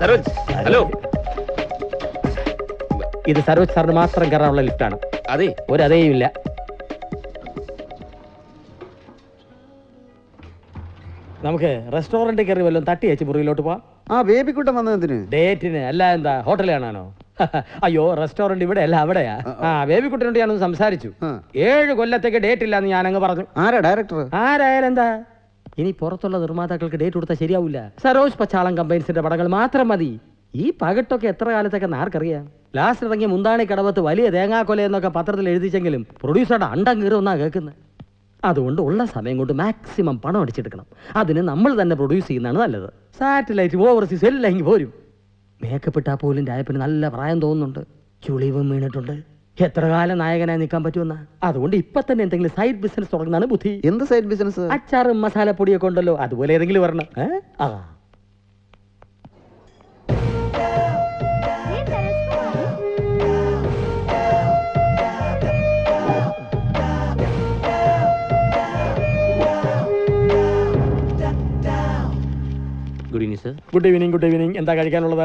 സരോജ്, ഹലോ. ഇത് സരോജ് സാറിന് മാത്രം കയറാനുള്ള ലിഫ്റ്റാണ്. അതെ, ഒരു അതേയും ഇല്ല. നമുക്ക് റെസ്റ്റോറന്റ് കയറി വല്ലതും തട്ടി വെച്ച് മുറിയിലോട്ട് പോവാം. ആ ബേബിക്കുട്ടൻ വന്നതിന് ഡേറ്റിന് അല്ല, എന്താ ഹോട്ടൽ കാണാനോ? അയ്യോ, റെസ്റ്റോറന്റ് ഇവിടെ അല്ല, അവിടെയാ. ആ, ബേബിക്കുട്ടനോട് ഞാനൊന്ന് സംസാരിച്ചു. 7 കൊല്ലത്തേക്ക് ഡേറ്റ് ഇല്ലാന്ന് ഞാനങ്ങ് പറഞ്ഞു. ആരാ ഡയറക്ടർ? ആരായാലും എന്താ, ഇനി പുറത്തുള്ള നിർമ്മാതാക്കൾക്ക് ഡേറ്റ് കൊടുത്താൽ ശരിയാവില്ല. സരോജ് പച്ചാളം കമ്പൈൻസിന്റെ പടങ്ങൾ മാത്രം മതി. ഈ പകട്ടൊക്കെ എത്ര കാലത്തൊക്കെ ആർക്കറിയാം. ലാസ്റ്റ് ഇറങ്ങിയ മുന്താണി കടവത്ത് വലിയ തേങ്ങാക്കൊല എന്നൊക്കെ പത്രത്തിൽ എഴുതിച്ചെങ്കിലും പ്രൊഡ്യൂസറുടെ അണ്ടം കയറി ഒന്നാ കേൾക്കുന്നത്. അതുകൊണ്ട് ഉള്ള സമയം കൊണ്ട് മാക്സിമം പണം അടിച്ചെടുക്കണം. അതിന് നമ്മൾ തന്നെ പ്രൊഡ്യൂസ് ചെയ്യുന്നതാണ് നല്ലത്. സാറ്റലൈറ്റ്, ഓവർസീസ് എല്ലാം ഇങ്ങ് പോരും. മേക്കപ്പ് ഇട്ടാൽ പോലും രായപ്പിന് നല്ല പ്രായം തോന്നുന്നുണ്ട്. ചുളിവും വീണിട്ടുണ്ട്. എത്ര കാലം നായകനായി നിൽക്കാൻ പറ്റുമെന്നാ. അതുകൊണ്ട് ഇപ്പൊ തന്നെ എന്തെങ്കിലും സൈഡ് ബിസിനസ് തുടങ്ങുന്നതാണ് ബുദ്ധി. എന്ത് സൈഡ് ബിസിനസ്? അച്ചാറും മസാലപ്പൊടിയൊക്കെ ഉണ്ടല്ലോ, അതുപോലെ ഏതെങ്കിലും വരണം. ആ, evening sir. Good evening, good evening. എന്താ കഴിക്കാനുള്ളത്?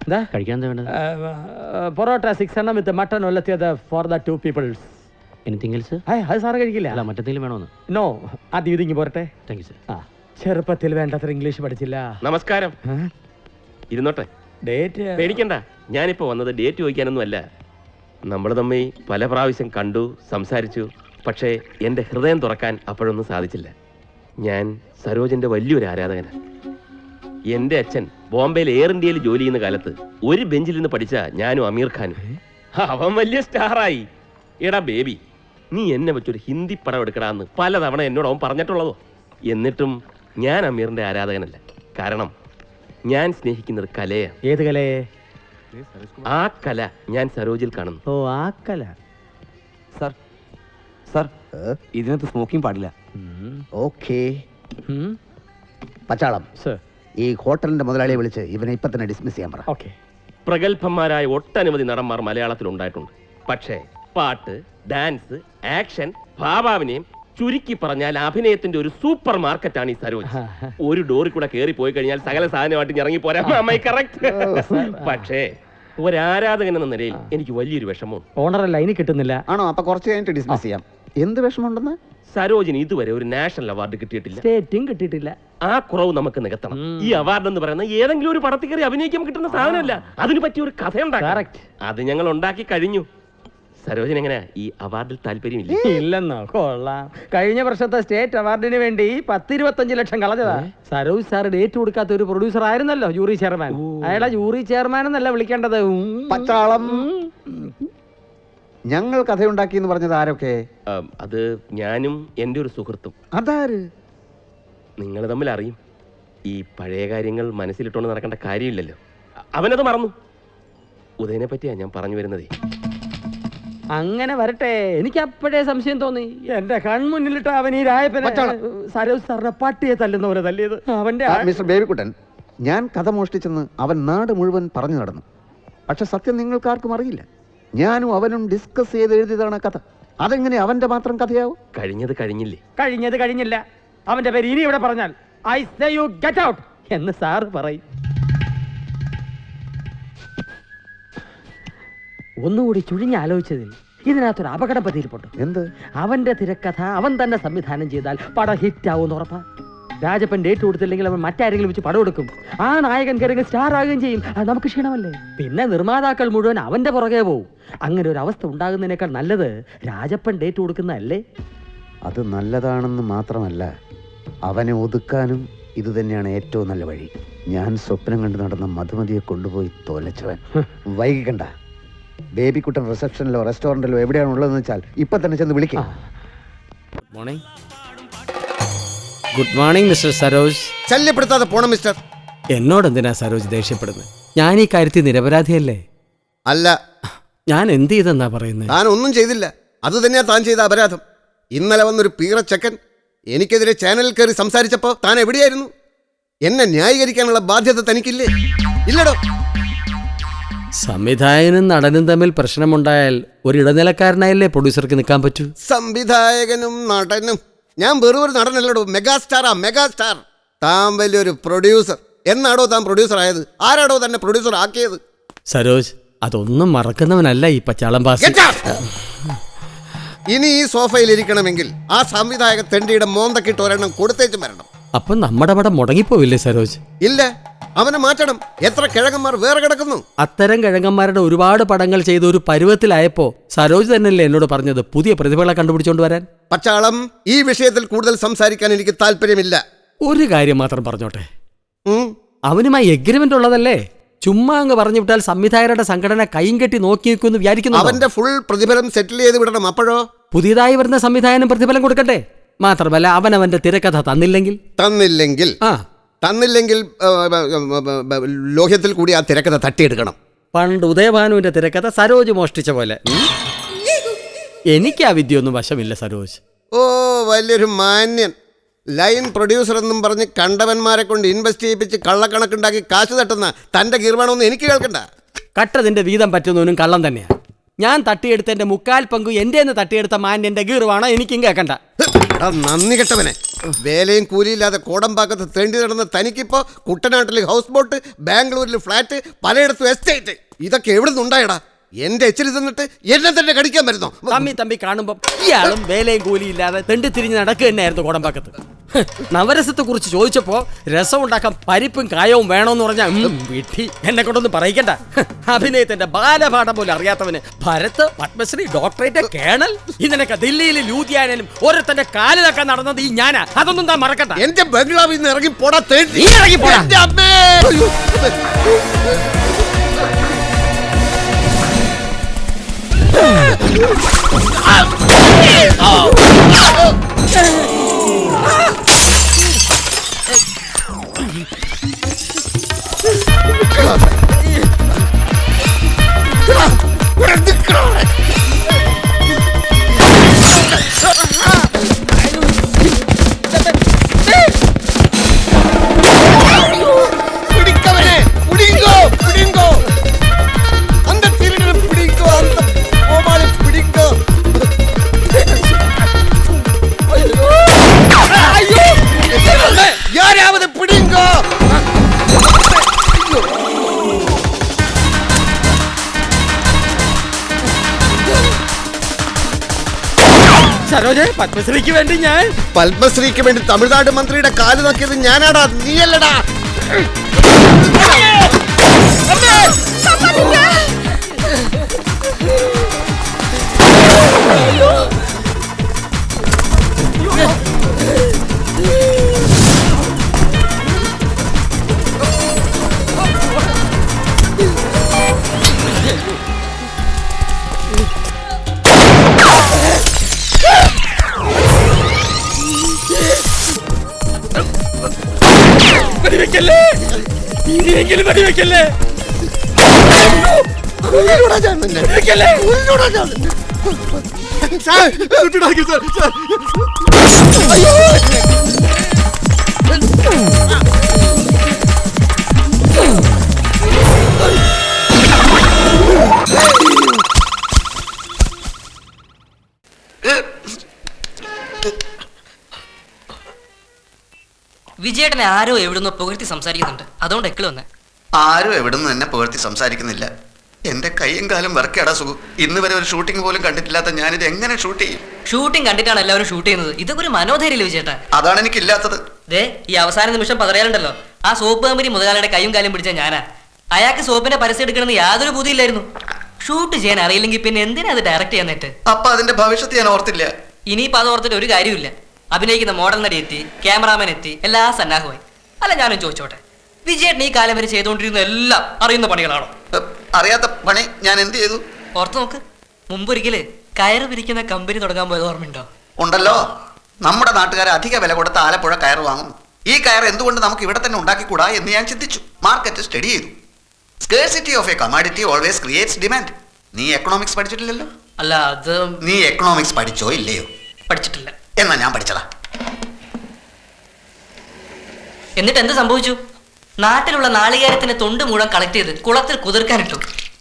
എന്താ കഴിക്കാൻ എന്താ വേണ്ടത്? പൊറോട്ട 6 എണ്ണം വിത്ത് മട്ടൺ ഒല്ലത്തിയത് for the 2 peoples. Anything else? അത് സാറ് കഴിക്കില്ല? അല്ല, മറ്റെന്തെങ്കിലും വേണോന്ന്? നോ, ആദ്യം ഇതിങ്ങി പോരട്ടെ. Thank you sir. ആ, ചെറുപ്പത്തിൽ വേണ്ടത്ര ഇംഗ്ലീഷ് പഠിച്ചില്ല. നമസ്കാരം. ഇരുന്നോട്ടെ, ഡേറ്റ് പേടിക്കണ്ട. ഞാനിപ്പോ വന്നത് ഡേറ്റ് ചോദിക്കാനൊന്നും അല്ല. നമ്മൾ തമ്മിൽ പല പ്രാവശ്യം കണ്ടു, സംസാരിച്ചു. പക്ഷേ എൻ്റെ ഹൃദയം തുറക്കാൻ അപ്പോഴൊന്നും സാധിച്ചില്ല. ഞാൻ സരോജിൻ്റെ വലിയൊരു ആരാധകനാണ്. എൻ്റെ അച്ഛൻ ബോംബെയിൽ എയർ ഇന്ത്യയിൽ ജോലി ചെയ്യുന്ന കാലത്ത് ഒരു ബെഞ്ചിൽ നിന്ന് പഠിച്ച ഞാനും അമീർ ഖാനും. അവൻ വലിയ സ്റ്റാറായി. എടാ ബേബി, നീ എന്നെ വെച്ചൊരു ഹിന്ദി പടം എടുക്കടാന്ന് പലതവണ എന്നോട് അവൻ പറഞ്ഞിട്ടുള്ളതോ. എന്നിട്ടും ഞാൻ അമീറിൻ്റെ ആരാധകനല്ല. കാരണം ഞാൻ സ്നേഹിക്കുന്നത് കലയാണ്. ഏത് കലയെ? ആ കല ഞാൻ സരോജിൽ കാണുന്നു. ഓ, ആ കല. സർ, ഇതിനകത്ത് സ്മോക്കിംഗ് പാടില്ല. ഓക്കേ. പച്ചാളം, സർ. ഈ ഹോട്ടലിന്റെ മുതലാളിയെ വിളിച്ച് ഇവനെ ഇപ്പൊ തന്നെ ഡിസ്മിസ് ചെയ്യാൻ പറ. ഓക്കെ. പ്രഗത്ഭന്മാരായ ഒട്ടനവധി നടന്മാർ മലയാളത്തിൽ ഉണ്ടായിട്ടുണ്ട്. പക്ഷേ പാട്ട്, ഡാൻസ്, ആക്ഷൻ, ഭാവാഭിനയം, ചുരുക്കി പറഞ്ഞാൽ അഭിനയത്തിന്റെ ഒരു സൂപ്പർ മാർക്കറ്റാണ് ഈ സരോജ്. ഒരു ഡോറിൽ കൂടെ കയറി പോയി കഴിഞ്ഞാൽ സകല സാധനമായിട്ട് ഇറങ്ങി പോരാ. പക്ഷേ ഒരാരാധകൻ എന്ന നിലയിൽ എനിക്ക് വലിയൊരു വിഷമമുണ്ട്. ഓണറല്ല, ഇനി കിട്ടുന്നില്ല. ആണോ? അപ്പൊ കുറച്ച് കഴിഞ്ഞിട്ട് ഡിസ്മിസ് ചെയ്യാം. എന്ത് വിഷമമുണ്ടെന്ന്? സരോജിന് ഇതുവരെ ഒരു നാഷണൽ അവാർഡ് കിട്ടിയിട്ടില്ല. സ്റ്റേറ്റും കിട്ടിയിട്ടില്ല. ആ കുറവ് നമുക്ക് നികത്തണം. ഈ അവാർഡ് എന്ന് പറയുന്നത് ഏതെങ്കിലും ഒരു പടത്തിൽ കയറി അഭിനയിക്കാൻ കിട്ടുന്ന സാധനമല്ല. അതിന് പറ്റിയ ഒരു കഥ ഉണ്ടാക്കാം. അത് ഞങ്ങൾ ഉണ്ടാക്കി കഴിഞ്ഞു. സരോജിന് എങ്ങനെയാ ഈ അവാർഡിൽ താല്പര്യമില്ല? ഇല്ലെന്നോ? കൊള്ളാം. കഴിഞ്ഞ വർഷത്തെ സ്റ്റേറ്റ് അവാർഡിന് വേണ്ടി 10-25 ലക്ഷം കളഞ്ഞതാ. സരോജ് സാർ ഡേറ്റ് കൊടുക്കാത്ത ഒരു പ്രൊഡ്യൂസർ ആയിരുന്നല്ലോ ജൂറി ചെയർമാൻ. അയാളെ ജൂറി ചെയർമാൻ എന്നല്ല വിളിക്കേണ്ടത്. പച്ചാളം, ഞങ്ങൾ കഥയുണ്ടാക്കി എന്ന് പറഞ്ഞത് ആരൊക്കെ? അത് ഞാനും എൻ്റെ ഒരു സുഹൃത്തും. അതാര്? നിങ്ങൾ തമ്മിൽ അറിയും. ഈ പഴയ കാര്യങ്ങൾ മനസ്സിലിട്ടുകൊണ്ട് നടക്കേണ്ട കാര്യമില്ലല്ലോ. അവനത് മറന്നു. ഉദയനെ പറ്റിയാ ഞാൻ പറഞ്ഞു വരുന്നതേ. അങ്ങനെ വരട്ടെ. എനിക്ക് അപ്പോഴേ സംശയം തോന്നി. എന്റെ കൺമുന്നിലിട്ട് അവൻ ഈ രായപ്പനെ സരോജ് സാറിന്റെ പട്ടിയെ തല്ലുന്നവരെ തല്ലിയത് അവന്റെ. മിസ്റ്റർ ബേബിക്കുട്ടൻ, ഞാൻ കഥ മോഷ്ടിച്ചെന്ന് അവൻ നാട് മുഴുവൻ പറഞ്ഞു നടന്നു. പക്ഷെ സത്യം നിങ്ങൾക്കാർക്കും അറിയില്ല. ഞാനും അവനും ഡിസ്കസ് ചെയ്ത് എഴുതിയതാണ് കഥ. അതെങ്ങനെ അവന്റെ മാത്രം കഥയാവും? കഴിഞ്ഞത് കഴിഞ്ഞില്ലേ? കഴിഞ്ഞത് കഴിഞ്ഞില്ല. അവന്റെ പേര് ഇനി ഇവിടെ പറഞ്ഞാൽ I say you get out എന്ന് സാറ് പറയും. ഒന്നുകൂടി ചുഴിഞ്ഞാലോചിച്ചതിൽ ഇതിനകത്തൊരു അപകടം പറ്റിയിരിപ്പുണ്ട്. എന്ത്? അവന്റെ തിരക്കഥ അവൻ തന്നെ സംവിധാനം ചെയ്താൽ പടം ഹിറ്റ് ആവുമെന്ന് ഉറപ്പാ. രാജപ്പൻ ഡേറ്റ് കൊടുത്തില്ലെങ്കിൽ അവൻ മറ്റാരെങ്കിലും വെച്ച് പടം എടുക്കും. ആ നായകൻ കയറി സ്റ്റാർ ആകുകയും ചെയ്യും. അത് നമുക്ക് ക്ഷീണമല്ലേ? പിന്നെ നിർമ്മാതാക്കൾ മുഴുവൻ അവന്റെ പുറകെ പോവും. അങ്ങനെ ഒരു അവസ്ഥ ഉണ്ടാകുന്നതിനേക്കാൾ നല്ലത് രാജപ്പൻ ഡേറ്റ് കൊടുക്കുന്നതല്ലേ? അത് നല്ലതാണെന്ന് മാത്രമല്ല, അവനെ ഒതുക്കാനും ഇത് തന്നെയാണ് ഏറ്റവും നല്ല വഴി. ഞാൻ സ്വപ്നം കണ്ടു നടന്ന മധുമതിയെ കൊണ്ടുപോയി തോലച്ചവൻ. വൈകിക്കണ്ട. ബേബിക്കുട്ടൻ റിസപ്ഷനിലോ റെസ്റ്റോറന്റിലോ എവിടെയാണ് ഉള്ളതെന്ന് വെച്ചാൽ ഇപ്പൊ തന്നെ ചെന്ന് വിളിക്കാം. Good morning mister Saroj. ശല്യപ്പെടുത്താതെ പോണം മിസ്റ്റർ. എന്നോട് എന്തിനാ സരോജ് ദേഷ്യപ്പെടുന്നത്? ഞാൻ ഈ കാര്യത്തിൽ നിരപരാധിയല്ലേ? അല്ല. ഞാൻ എന്ത് ചെയ്തെന്നാ പറയുന്നത്? താൻ ഒന്നും ചെയ്തില്ല. അത് തന്നെയാ താൻ ചെയ്ത അപരാധം. ഇന്നലെ വന്നൊരു പീറച്ചക്കൻ എനിക്കെതിരെ ചാനലിൽ കയറി സംസാരിച്ചപ്പോ താൻ എവിടെയായിരുന്നു? എന്നെ ന്യായീകരിക്കാനുള്ള ബാധ്യത തനിക്കില്ലേ? ഇല്ലടോ. സംവിധായകനും നടനും തമ്മിൽ പ്രശ്നമുണ്ടായാൽ ഒരു ഇടനിലക്കാരനായല്ലേ പ്രൊഡ്യൂസർക്ക് നിൽക്കാൻ പറ്റൂ? സംവിധായകനും നടനും. ഞാൻ വെറും ഒരു നടനല്ലടോ, മെഗാസ്റ്റാറാ, മെഗാസ്റ്റാർ. താൻ വലിയൊരു പ്രൊഡ്യൂസർ. എന്നാടോ താൻ പ്രൊഡ്യൂസർ ആയത്? ആരാടോ തന്നെ പ്രൊഡ്യൂസർ ആക്കിയത്? സരോജ്, അതൊന്നും മറക്കുന്നവനല്ല ഈ പച്ചാളം പാസ്. ഇനി ഈ സോഫയിൽ ഇരിക്കണമെങ്കിൽ ആ സംവിധായക തെണ്ടിയുടെ മോന്തക്കിട്ട് ഒരെണ്ണം കൊടുത്തേച്ചും വരണം. അപ്പൊ നമ്മുടെ പടം മുടങ്ങിപ്പോവില്ലേ സരോജ്? ഇല്ല, അവനെ മാറ്റണം. എത്ര കിഴങ്ങന്മാർ വേറെ കിടക്കുന്നു. അത്തരം കിഴങ്ങന്മാരുടെ ഒരുപാട് പടങ്ങൾ ചെയ്ത് ഒരു പരുവത്തിലായപ്പോ സരോജ് തന്നെയല്ലേ എന്നോട് പറഞ്ഞത് പുതിയ പ്രതിഭകളെ കണ്ടുപിടിച്ചോണ്ട് വരാൻ? പച്ചാളം, ഈ വിഷയത്തിൽ കൂടുതൽ സംസാരിക്കാൻ എനിക്ക് താല്പര്യമില്ല. ഒരു കാര്യം മാത്രം പറഞ്ഞോട്ടെ. അവനുമായി എഗ്രിമെന്റ് ഉള്ളതല്ലേ? ചുമ്മാ അങ്ങ് പറഞ്ഞു വിട്ടാൽ സംവിധായകരുടെ സംഘടന കൈയും കെട്ടി നോക്കി നിൽക്കുമെന്ന് വിചാരിക്കുന്നു. അവന്റെ ഫുൾ പ്രതിഫലം സെറ്റിൽ ചെയ്ത് വിടണം. അപ്പോഴോ പുതിയതായി വരുന്ന സംവിധായകനും പ്രതിഫലം കൊടുക്കട്ടെ. മാത്രമല്ല അവനവന്റെ തിരക്കഥ തന്നില്ലെങ്കിൽ ലോഹ്യത്തിൽ കൂടി ആ തിരക്കഥ തട്ടിയെടുക്കണം. പണ്ട് ഉദയഭാനുവിന്റെ തിരക്കഥ സരോജ് മോഷ്ടിച്ച പോലെ. എനിക്ക് ആ വിദ്യയൊന്നും വശമില്ല സരോജ്. ഓ, വലിയൊരു മാന്യൻ. ലൈൻ പ്രൊഡ്യൂസർ എന്നും പറഞ്ഞ് കണ്ടവന്മാരെ കൊണ്ട് ഇൻവെസ്റ്റ് ചെയ്യിപ്പിച്ച് കള്ളക്കണക്കുണ്ടാക്കി കാശ് തട്ടുന്ന തന്റെ കീർവാണമൊന്നും എനിക്ക് കേൾക്കണ്ട. കട്ടതിന്റെ വീതം പറ്റുന്നവനും കള്ളം തന്നെയാ. ഞാൻ തട്ടിയെടുത്തതിന്റെ 3/4 പങ്കു എന്റെ തട്ടിയെടുത്ത മാന്യന്റെ ഗീർവാണോ എനിക്കും കേൾക്കണ്ട. നന്ദി കെട്ടവനെ. വേലയും കൂലിയില്ലാതെ കോടമ്പാക്കത്ത് തെണ്ടി നടന്ന തനിക്കിപ്പോ കുട്ടനാട്ടിൽ ഹൗസ് ബോട്ട്, ബാംഗ്ലൂരിൽ ഫ്ലാറ്റ്, പലയിടത്തും എസ്റ്റേറ്റ്. ഇതൊക്കെ എവിടെ നിന്നുണ്ടായടാ? എന്റെ എച്ചിൽ തിന്നിട്ട് എന്നെ തന്നെ കടിക്കാൻ വരുന്നോ? തമ്മി കാണുമ്പോ ഇയാളും വേലയും കൂലിയില്ലാതെ തെണ്ടി തിരിഞ്ഞ് നടക്കുക തന്നെയായിരുന്നു കോടമ്പാക്കത്ത്. നവരസത്തെ കുറിച്ച് ചോദിച്ചപ്പോ രസം ഉണ്ടാക്കാൻ പരിപ്പും കായവും വേണോന്ന് പറഞ്ഞാൽ വിധി എന്നെ കൊണ്ടൊന്നും പറയിക്കണ്ട. അഭിനയത്തിന്റെ ബാലപാഠം പോലും അറിയാത്തവന് ഭരത്, പത്മശ്രീ, ഡോക്ടറേറ്റ്, കേണൽ, ഇതിനൊക്കെ ദില്ലിയിലും ലൂധിയാനയിലും ഓരോരുത്തന്റെ കാലിലൊക്കെ നടന്നത് ഈ ഞാനാ. അതൊന്നും താൻ മറക്കണ്ട. എന്റെ ബംഗ്ലാവിൽ നിന്ന് ഇറങ്ങി പോടാ. നീ ഇറങ്ങി പോടാ. സരോജെ, പത്മശ്രീക്ക് വേണ്ടി ഞാൻ പത്മശ്രീക്ക് വേണ്ടി തമിഴ്നാട് മന്ത്രിയുടെ കാല് നോക്കിയത് ഞാനാടാ, നീയല്ലടാ. ഇനിയെങ്കിലും വെടിവെക്കല്ലേ. വിജയേട്ടനെ ആരോ എവിടുന്നോ പുകഴ്ത്തി സംസാരിക്കുന്നുണ്ട്. അതുകൊണ്ട് എക്കിൾ വന്നേ. ആരും എവിടുന്ന് എന്നെ പുകഴ്ത്തി സംസാരിക്കുന്നില്ല. എന്റെ കൈയും കാലം വർക്കടാ സുഖം. ഇന്ന് വരെ ഒരു ഷൂട്ടിംഗ് പോലും കണ്ടിട്ടില്ലാത്ത ഞാനിത് എങ്ങനെ ഷൂട്ട് ചെയ്യും? ഷൂട്ടിംഗ് കണ്ടിട്ടാണ് എല്ലാവരും ഷൂട്ട് ചെയ്യുന്നത്. ഇതൊക്കെ ഒരു മനോധൈര്യമില്ല വിജയേട്ടാ. അതാണ് എനിക്കില്ലാത്തത്. ദേ, ഈ അവസാന നിമിഷം പതറിയാലുണ്ടല്ലോ, ആ സോപ്പ് കമ്പനി മുതലാളിയുടെ കൈയും കാലും പിടിച്ച ഞാനാ. അയാൾക്ക് സോപ്പിന്റെ പരസ്യം എടുക്കണമെന്ന് യാതൊരു ബുദ്ധിയില്ലായിരുന്നു. ഷൂട്ട് ചെയ്യാൻ അറിയില്ലെങ്കിൽ പിന്നെ എന്തിനാ അത് ഡയറക്റ്റ് ചെയ്യാന്നിട്ട്? അപ്പൊ അതിന്റെ ഭവിഷ്യത്ത് ഞാൻ ഓർത്തില്ല. ഇനിയിപ്പോ അത് ഓർത്തിട്ട് ഒരു കാര്യമില്ല. അഭിനയിക്കുന്ന മോഡൽ നടി എത്തി, ക്യാമറാമാൻ എത്തി, എല്ലാ സന്നാഹമായി. അല്ല, ഞാനും ചോദിച്ചോട്ടെ, വിജയേട്ടൻ ഈ കാലം വരെ ചെയ്തുകൊണ്ടിരുന്ന എല്ലാം അറിയുന്ന പണികളാണോ? അറിയാത്ത പണി ഞാൻ എന്ത് ചെയ്തു? ഓർത്ത് നോക്ക്. മുമ്പൊരിക്കല് കയറ് പിരിക്കുന്ന കമ്പനി തുടങ്ങാൻ പോയത് ഓർമ്മയുണ്ടോ? ഉണ്ടല്ലോ. നമ്മുടെ നാട്ടുകാരെ അധിക വില കൊടുത്ത് ആലപ്പുഴ കയർ വാങ്ങും. ഈ കയർ എന്തുകൊണ്ട് നമുക്ക് ഇവിടെ തന്നെ ഉണ്ടാക്കിക്കൂടാ എന്ന് ഞാൻ ചിന്തിച്ചു. മാർക്കറ്റ് സ്റ്റഡി ചെയ്തു. Scarcity of a commodity always creates demand. നീ എക്കണോമിക്സ് പഠിച്ചിട്ടില്ലല്ലോ. അല്ല, അത് നീ എക്കണോമിക്സ് പഠിച്ചോ ഇല്ലയോ? പഠിച്ചിട്ടില്ല. എന്നാ ഞാൻ പഠിച്ചതാ. എന്നിട്ട് എന്ത് സംഭവിച്ചു? നാട്ടിലുള്ള നാളികേരത്തിന്റെ തൊണ്ട് മുഴുവൻ കളക്ട് ചെയ്ത് കുളത്തിൽ കുതിർക്കാനിട്ടു.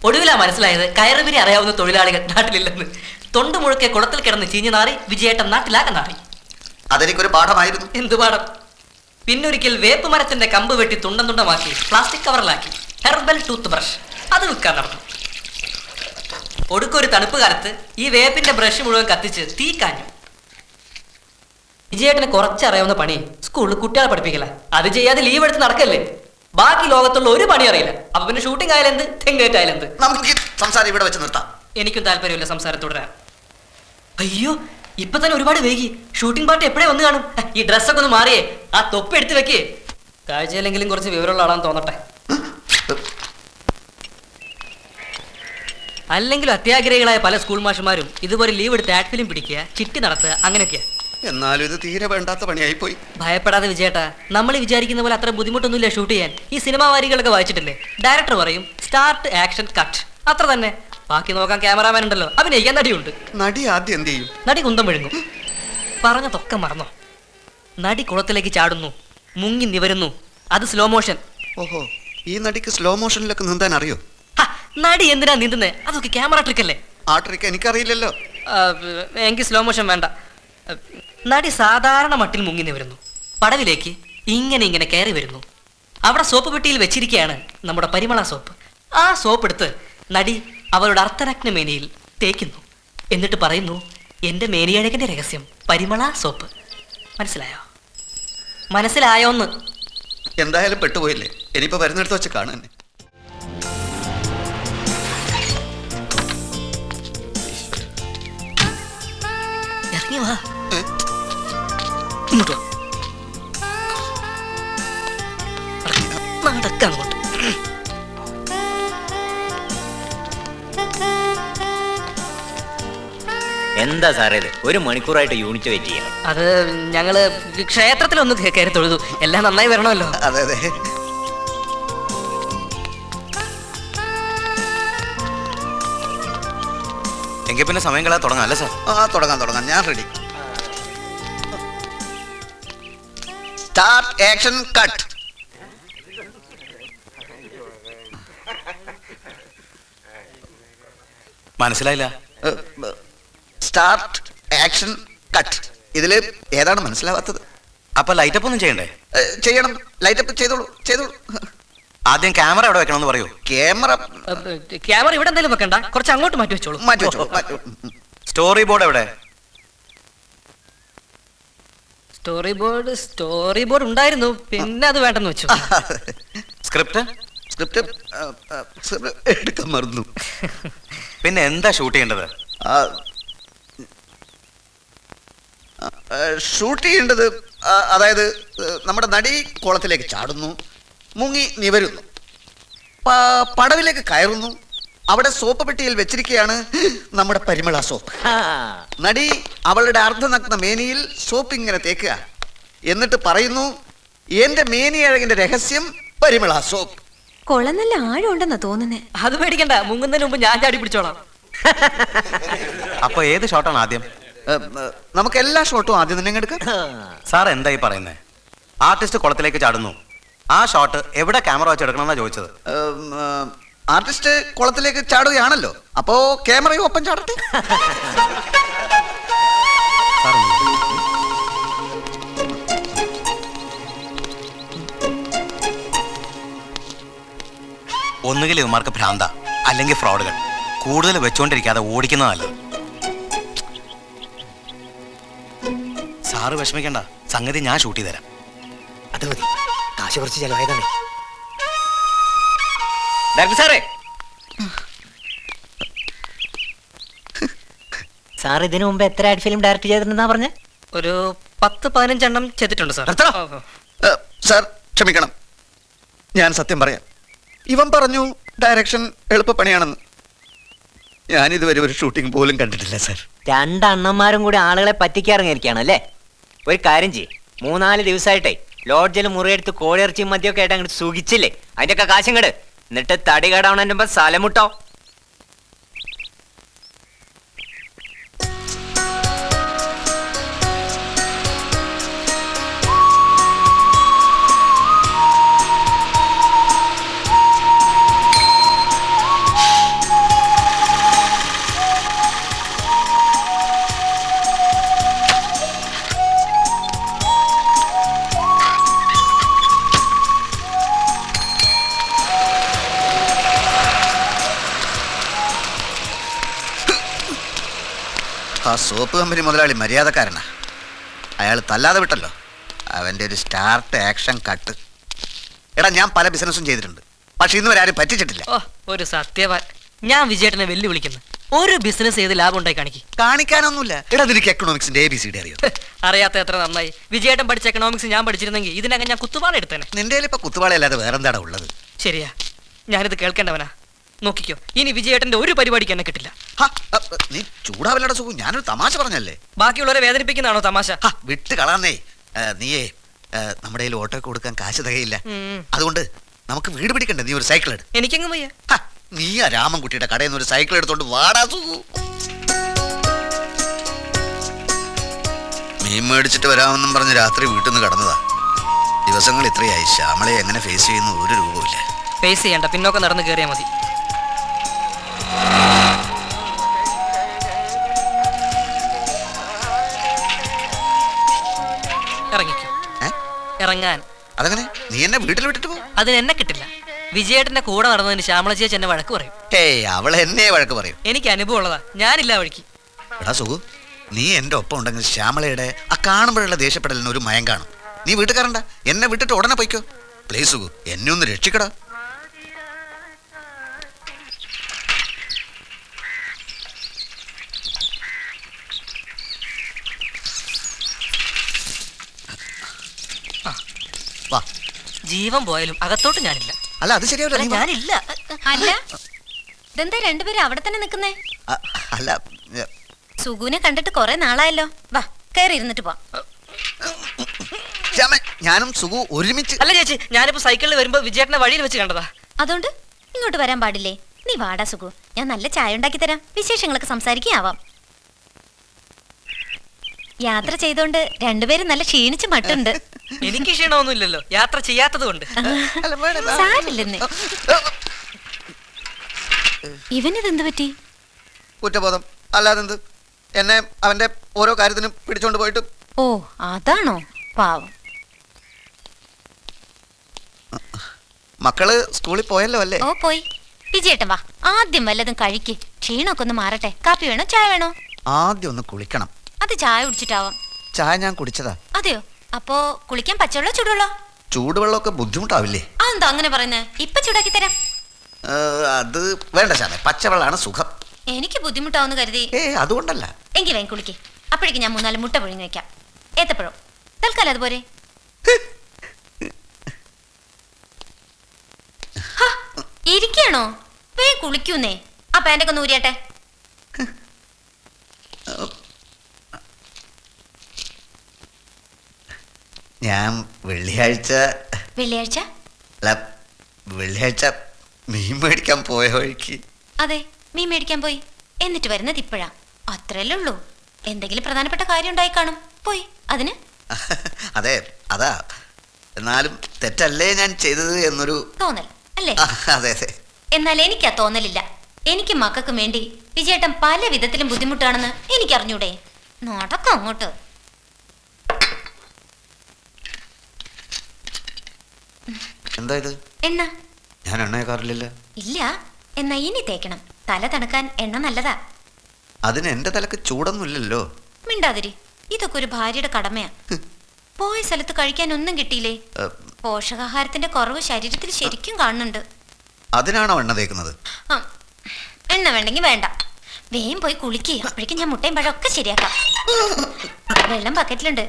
ഒടുവിലാ മനസ്സിലായത് കയറുപിരി അറിയാവുന്ന തൊഴിലാളികൾ നാട്ടിലില്ലെന്ന്. തൊണ്ട് മുഴുക്കെ കുളത്തിൽ കിടന്ന് ചീഞ്ഞു നാറി വിജയേട്ടൻ നാട്ടിലാകെ നാറി. അതെനിക്കൊരു പാഠമായിരുന്നു. എന്തു പാഠം? പിന്നൊരിക്കൽ വേപ്പ് മരത്തിന്റെ കമ്പ് വെട്ടി തുണ്ടം തുണ്ടമാക്കി പ്ലാസ്റ്റിക് കവറിലാക്കി ഹെർബൽ ടൂത്ത് ബ്രഷ് അത് വിൽക്കാൻ നടന്നു. ഒടുക്കൊരു തണുപ്പ് കാലത്ത് ഈ വേപ്പിന്റെ ബ്രഷ് മുഴുവൻ കത്തിച്ച് തീ കാഞ്ഞു. വിജയേട്ടന് കുറച്ചറിയാവുന്ന പണി സ്കൂളിൽ കുട്ടികളെ പഠിപ്പിക്കല. അത് ചെയ്യാതെ ലീവ് എടുത്ത് നടക്കല്ലേ. ബാക്കി ലോകത്തുള്ള ഒരു പണി അറിയില്ല. അപ്പൊ പിന്നെ ഷൂട്ടിംഗ് ആയാലെന്ത്, തെങ്ങേറ്റായാലെന്ത്. നമുക്ക് സംസാരം ഇവിടെ വെച്ച് നിർത്താം. എനിക്കും താല്പര്യമില്ല സംസാരം തുടരാൻ. അയ്യോ, ഇപ്പൊ തന്നെ ഒരുപാട് വൈകി. ഷൂട്ടിംഗ് പാർട്ടി എപ്പോഴേ വന്ന് കാണും. ഈ ഡ്രസ്സൊക്കെ ഒന്ന് മാറിയേ, ആ തൊപ്പ് എടുത്ത് വെക്കേ. കാഴ്ചയിലെങ്കിലും കുറച്ച് വിവരമുള്ള ആളാന്ന് തോന്നട്ടെ. അല്ലെങ്കിലും അത്യാഗ്രഹികളായ പല സ്കൂൾ മാഷുമാരും ഇതുപോലെ ലീവ് എടുത്ത് ആഡ് ഫിലിം പിടിക്കുക, ചിട്ടി നടത്തുക, അങ്ങനെയൊക്കെയാ. എന്നാലും ഇത് തീരെ വേണ്ടാത്ത പണിയായി പോയി. ഭയപ്പെടാതെ വിജയേട്ടാ, നമ്മൾ വിചാരിക്കുന്ന പോലെ അത്ര ബുദ്ധിമുട്ടൊന്നുമില്ല ഷൂട്ട് ചെയ്യാൻ. ഈ സിനിമാ വാരികളൊക്കെ വായിച്ചിട്ടില്ലേ? ഡയറക്ടർ പറയും സ്റ്റാർട്ട്, ആക്ഷൻ, കട്ട്, അത്ര തന്നെ. ബാക്കി നോക്കാൻ ക്യാമറാമാൻ ഉണ്ടല്ലോ, അഭിനയിക്കാൻ നടിയുണ്ട്. നടി ആദ്യം എന്ത് ചെയ്യും? നടി കുന്തം വിഴുങ്ങും. പറഞ്ഞതൊക്കെ മറന്നോ? നടി കുളത്തിലേക്ക് ചാടുന്നു, മുങ്ങി നിവരുന്നു, അത് സ്ലോ മോഷൻ. ഓഹോ, ഈ നടിക്ക് സ്ലോ മോഷനിലൊക്കെ നീന്താൻ അറിയോ? നടി എന്തിനാ നീന്തുന്നേ? അതൊക്കെ ക്യാമറ ട്രിക്കല്ലേ. ആ ട്രിക്ക് എനിക്കറിയില്ലല്ലോ. എങ്കിൽ സ്ലോ മോഷൻ വേണ്ട. നടി സാധാരണ മട്ടിൽ മുങ്ങി നിവരുന്നു. പടവിലേക്ക് ഇങ്ങനെ കയറി വരുന്നു. അവിടെ സോപ്പ് പെട്ടിയിൽ വെച്ചിരിക്കുകയാണ് നമ്മുടെ പരിമള സോപ്പ്. ആ സോപ്പ് എടുത്ത് നടി അവളുടെ അർത്ഥനഗ്ന മേനിയിൽ തേക്കുന്നു. എന്നിട്ട് പറയുന്നു, എൻ്റെ മേനിയഴകിൻ്റെ രഹസ്യം പരിമള സോപ്പ്. മനസ്സിലായോന്ന്? എന്തായാലും പെട്ടുപോയില്ലേ, ഇനിയിപ്പോ വരുന്നിടത്ത് വെച്ച് കാണാൻ. ഇറങ്ങി വാ, ഇങ്ങോട്ട് നടക്കങ്ങോട്ട്. എന്താ സാറേ ഇത്? 1 മണിക്കൂറായിട്ട് യൂണിറ്റ് വെയിറ്റ് ചെയ്യണം. അത് ഞങ്ങള് ക്ഷേത്രത്തിലൊന്ന് കയറി തൊഴുതു. എല്ലാം നന്നായി വരണമല്ലോ. അതെ അതെ. എങ്കിൽ പിന്നെ സമയം കളയാൻ തുടങ്ങാം അല്ലേ സാർ? തുടങ്ങാം, ഞാൻ റെഡി. Start, action, cut. മനസ്സിലായില്ല. Start, action, cut. ഇതില് ഏതാണ് മനസ്സിലാവാത്തത്? അപ്പൊ ലൈറ്റപ്പ് ഒന്നും ചെയ്യണ്ടേ? ചെയ്യണം. ലൈറ്റപ്പ് ചെയ്തോളൂ. ആദ്യം ക്യാമറ എവിടെ വെക്കണമെന്ന് പറയൂ. ക്യാമറ ഇവിടെ എന്തായാലും വെക്കണ്ട, കുറച്ച് അങ്ങോട്ട് മാറ്റി വെച്ചോളൂ. സ്റ്റോറി ബോർഡ് എവിടെ? സ്റ്റോറി ബോർഡ് ഉണ്ടായിരുന്നു, പിന്നെ അത് വേണ്ടെന്ന് വെച്ചു. സ്ക്രിപ്റ്റ് എടുക്കാൻ മറന്നു. പിന്നെ എന്താ ഷൂട്ട് ചെയ്യേണ്ടത്? ഷൂട്ട് ചെയ്യേണ്ടത്, അതായത് നമ്മുടെ നടി കുളത്തിലേക്ക് ചാടുന്നു, മുങ്ങി നിവരുന്നു, പടവിലേക്ക് കയറുന്നു, അവിടെ സോപ്പ് പെട്ടിയിൽ വെച്ചിരിക്കുകയാണ് നമ്മുടെ പരിമള സോപ്പ്. നടി അവളുടെ അർദ്ധനഗ്ന മേനിയിൽ സോപ്പ് ഇങ്ങനെ തേക്കുക. എന്നിട്ട് പറയുന്നു, എന്റെ മേനിയഴകിന്റെ രഹസ്യം പരിമള സോപ്പ്. കൊളം നല്ല ആഴമുണ്ടെന്നാ തോന്നുന്നേ. അത് പേടിക്കണ്ട, മുങ്ങുന്നതിന് മുമ്പ് ഞാൻ ചാടി പിടിച്ചോളാം. അപ്പൊ ഏത് ഷോട്ടാണ് ആദ്യം? നമുക്ക് എല്ലാ ഷോട്ടും ആദ്യം തന്നെ എടുക്കാം. സാർ എന്തായി പറയുന്നേ? ആർട്ടിസ്റ്റ് കുളത്തിലേക്ക് ചാടുന്നു, ആ ഷോട്ട് എവിടെ ക്യാമറ വെച്ച് എടുക്കണമെന്നാ ചോദിച്ചത്. ആർട്ടിസ്റ്റ് കുളത്തിലേക്ക് ചാടുകയാണല്ലോ, അപ്പോ ക്യാമറയും ഒപ്പം ചാടട്ടെ. ഒന്നുകിൽ ഇവന്മാർക്ക് ഭ്രാന്ത, അല്ലെങ്കിൽ ഫ്രോഡുകൾ. കൂടുതൽ വെച്ചുകൊണ്ടിരിക്കാതെ ഓടിക്കുന്നത് നല്ലത്. സാറ് വിഷമിക്കണ്ട, സംഗതി ഞാൻ ഷൂട്ട് ചെയ്ത് തരാം. അത് മതി, കാശ് കുറച്ച് ചെലവായതാണ്. ഡയറക്ടർ സാറേ, സാർ ഇതിനു മുമ്പ് എത്ര ആഡ് ഫിലിം ഡയറക്ട് ചെയ്തിട്ടുണ്ടെന്നാ പറഞ്ഞ? ഒരു 10-15 എണ്ണം ചെയ്തിട്ടുണ്ട് സാർ. സാർ ക്ഷമിക്കണം, ഞാൻ സത്യം പറയാം. ഇവൻ പറഞ്ഞു ഡയറക്ഷൻ എളുപ്പപ്പണിയാണെന്ന്. ഞാൻ ഇതുവരെ ഒരു ഷൂട്ടിംഗ് പോലും കണ്ടിട്ടില്ല സാർ. 2 അണ്ണന്മാരും കൂടി ആളുകളെ പറ്റിക്കാറിങ്ങിയിരിക്കുകയാണ് അല്ലേ? ഒരു കാര്യം ചെയ്യ്, 3-4 ദിവസമായിട്ടേ ലോഡ്ജിൽ മുറിയെടുത്ത് കോഴിയിറച്ചിയും മദ്യമൊക്കെ ആയിട്ട് അങ്ങോട്ട് സുഖിച്ചില്ലേ, അതിൻ്റെയൊക്കെ കാശും കെട്. എന്നിട്ട് തടി കേടാവണതിൻ്റെ മുമ്പ് സ്ഥലമുട്ടോ. ആ സോപ്പ് കമ്പനി മുതലാളി മര്യാദക്കാരനാ. അയാൾ തല്ലാതെ വിട്ടല്ലോ. അവൻ്റെ ഒരു സ്റ്റാർട്ട്, ആക്ഷൻ, കട്ട്. എടാ, ഞാൻ പല ബിസിനസ്സും ചെയ്തിട്ടുണ്ട്, പക്ഷെ ഇന്ന് വരെ ആരും പറ്റിച്ചിട്ടില്ല. ഓ, ഒരു സത്യവാൻ. ഞാൻ വിജയേട്ടനെ വെല്ലുവിളിക്കുന്നു. ഒരു ബിസിനസ് ചെയ്ത് ലാഭം ഉണ്ടായി കാണിക്കാനൊന്നുമില്ല. എടാ, നിനക്ക് എക്കണോമിക്സിന്റെ ABCD അറിയോ? അറിയാത്ത എത്ര നന്നായി. വിജയേട്ടൻ പഠിച്ച എക്കണോമിക്സ് ഞാൻ പഠിച്ചിരുന്നെങ്കിൽ ഇതിനകം ഞാൻ കുത്തുവാള എടുത്തേനെ. നിന്റെ ഇപ്പൊ കുത്തുവാളയല്ലാതെ വേറെന്താടാ ഉള്ളത്? ശരിയാ, ഞാനിത് കേൾക്കേണ്ടവനാ. നോക്കിക്കോ, ഇനി വിജയേട്ടന്റെ ഒരു പരിപാടിക്ക് എന്നെ കിട്ടില്ല. നീ ചൂടാവല്ലട സുഖം, ഞാനൊരു തമാശ പറഞ്ഞല്ലേ. ബാക്കിയുള്ളവരെ വേദനിപ്പിക്കുന്നതാണോ തമാശ? വിട്ട് കളാന്നേ. നീയേ നമ്മുടെ കയ്യിൽ ഓട്ടോ കൊടുക്കാൻ കാശ് തികയില്ല. അതുകൊണ്ട് നമുക്ക് വീട് പിടിക്കണ്ടേ? നീ ഒരു സൈക്കിൾ എടു. എനിക്കെങ്ങും വയ്യ. നീ ആ രാമൻകുട്ടിയുടെ കടയിൽ നിന്ന് ഒരു സൈക്കിൾ എടുത്തോണ്ട് വാടാ സുഖു. മീൻ മേടിച്ചിട്ട് വരാമെന്നും പറഞ്ഞ് രാത്രി വീട്ടിൽ നിന്ന് കടന്നതാ. ദിവസങ്ങൾ ഇത്രയായി. ശ്യാമളയെ എങ്ങനെ ഫേസ് ചെയ്യുന്ന ഒരു രൂപമില്ല. ഫേസ് ചെയ്യണ്ട, പിന്നോക്കം നടന്ന് കയറിയാൽ മതി. ഇറങ്ങിക്കോ. ഇറങ്ങാൻ. അതങ്ങനെ നീ എന്നെ വീട്ടിൽ വിട്ടിട്ട് പോകും? അതിന് എന്നെ കിട്ടില്ല. വിജയേട്ടന്റെ കൂടെ നടന്നതിന് ശ്യാമള ചേച്ചി എന്നെ വഴക്ക് പറയും. അവൾ എന്നെ വഴക്ക് പറയും. എനിക്ക് അനുഭവം ഉള്ളതാ, ഞാനില്ല വഴിക്ക്. എടാ സുഖു, നീ എന്റെ ഒപ്പം ഉണ്ടെങ്കിൽ ശ്യാമളയുടെ ആ കാണുമ്പോഴുള്ള ദേഷ്യപ്പെടലിന് ഒരു മയം കാണും. നീ വീട്ടിൽ കയറണ്ട, എന്നെ വിട്ടിട്ട് ഉടനെ പോയിക്കോ. പ്ലീസ് സുഖു, എന്നെ ഒന്ന് രക്ഷിക്കടാ. ജീവൻ പോയാലും അകത്തോട്ട് ഞാനില്ല. അല്ല അത് ശരിയാവില്ല. ഞാനില്ല. അല്ല ഇതെന്താ രണ്ടുപേരും അവിടെ തന്നെ നിക്കുന്നേ? അല്ല സുഗുനെ കണ്ടിട്ട് കൊറേ നാളായല്ലോ. വാ കയറി ഇരുന്നിട്ട് പോ. ഞാനും സുഗു ഒരുമിച്ച്. അല്ല ചേച്ചി, ഞാനിപ്പോ സൈക്കിളിൽ വരുമ്പോ വിജയേട്ടനെ വഴിയിൽ വെച്ച് കണ്ടതാ. അതുകൊണ്ട് ഇങ്ങോട്ട് വരാൻ പാടില്ലേ? നീ വാടാ സുഗു, ഞാൻ നല്ല ചായ ഉണ്ടാക്കി തരാം. വിശേഷങ്ങളൊക്കെ സംസാരിക്കാവാം. യാത്ര ചെയ്തോണ്ട് രണ്ടുപേരും നല്ല ക്ഷീണിച്ച് മട്ടുണ്ട്. എനിക്ക് ക്ഷീണമൊന്നുമില്ലല്ലോ, യാത്ര ചെയ്യാത്തത് കൊണ്ട്. സാരില്ലെന്നേ. ഇവനിതെന്ത് പറ്റി? കുറ്റബോധം അല്ലാതെന്ത്. എന്നെ അവന്റെ ഓരോ കാര്യത്തിനും പിടിച്ചോണ്ട് പോയിട്ട്. ഓ അതാണോ? പാവം. മക്കള് സ്കൂളിൽ പോയല്ലോ അല്ലേ? ഓ പോയി. വിജയേട്ടൻ വാ, ആദ്യം വല്ലതും കഴിക്ക്. ക്ഷീണമൊക്കെ ഒന്ന് മാറട്ടെ. കാപ്പി വേണോ ചായ വേണോ? ആദ്യം ഒന്ന് കുളിക്കണം. അത് ചായ കുടിച്ചിട്ടാവാം. ചായ ഞാൻ കുടിച്ചതാ. അതെയോ? അപ്പോ കുളിക്കാൻ പച്ചവെള്ളോ ചൂടുവെള്ളോ? ചൂടുവെള്ളമൊക്കെ ബുദ്ധിമുട്ടാവില്ലേ? അതെന്താ അങ്ങനെ പറയുന്നേ? ഇപ്പൊ ചൂടാക്കി തരാം. അത് വേണ്ട ശ്യാമേ, പച്ചവെള്ളമാണ് സുഖം. എനിക്ക് ബുദ്ധിമുട്ടാവുന്ന കരുതി. അതുകൊണ്ടല്ല. എങ്കിൽ വേഗം കുളിക്ക്. അപ്പോഴേക്കും ഞാൻ 3-4 മുട്ട പുഴുങ്ങി വെക്കാം. ഏത്തപ്പഴം തൽക്കാലം അതുപോലെ. ഇരിക്കണോ? വേഗം കുളിക്കൂന്നേ. ആ പാൻ്റൊക്കെ ഒന്ന് ഊരിയാട്ടെ. ഞാൻ വെള്ളിയാഴ്ച മീൻ മേടിക്കാൻ പോയ വഴിക്ക്. അതെ, മീൻ മേടിക്കാൻ പോയി. എന്നിട്ട് വരുന്നത് ഇപ്പോഴാ. അത്രയല്ലേ ഉള്ളൂ. എന്തെങ്കിലും പ്രധാനപ്പെട്ട കാര്യം ഉണ്ടായി കാണും. പോയി അതിന്. അതെ അതാ. എന്നാലും തെറ്റല്ലേ ഞാൻ ചെയ്തത് എന്നൊരു തോന്നൽ അല്ലേ? അതെ അതെ. എന്നാൽ എനിക്കാ തോന്നലില്ല. എനിക്ക് മക്കൾക്കും വേണ്ടി വിജയേട്ടൻ പല വിധത്തിലും ബുദ്ധിമുട്ടാണെന്ന് എനിക്കറിഞ്ഞൂടെ? നടക്കാം അങ്ങോട്ട്. എന്താ ഇത്? എണ്ണ. ഞാൻ എണ്ണയക്കാറില്ല. ഇല്ല, എന്നാ ഇനി തേക്കണം. തല തണുക്കാൻ എണ്ണ നല്ലതാ. അതിന് എന്റെ തലക്ക് ചൂടൊന്നുമില്ലല്ലോ. മിണ്ടാതിരി. ഇതൊക്കെ ഒരു ഭാര്യയുടെ കടമയാ. പോയ സ്ഥലത്ത് കഴിക്കാൻ ഒന്നും കിട്ടിയില്ലേ? പോഷകാഹാരത്തിന്റെ കുറവ് ശരീരത്തിൽ ശരിക്കും കാണുന്നുണ്ട്. അതിനാണോ എണ്ണ തേക്കുന്നത്? എണ്ണ വേണ്ടെങ്കിൽ വേണ്ട. വേഗം പോയി കുളിക്കുക. അപ്പോഴേക്കും ഞാൻ മുട്ടയും പഴമൊക്കെ ശരിയാക്കാം. വെള്ളം ബക്കറ്റിലുണ്ട്,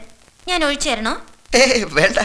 ഞാൻ ഒഴിച്ചു തരണോ? വേണ്ട.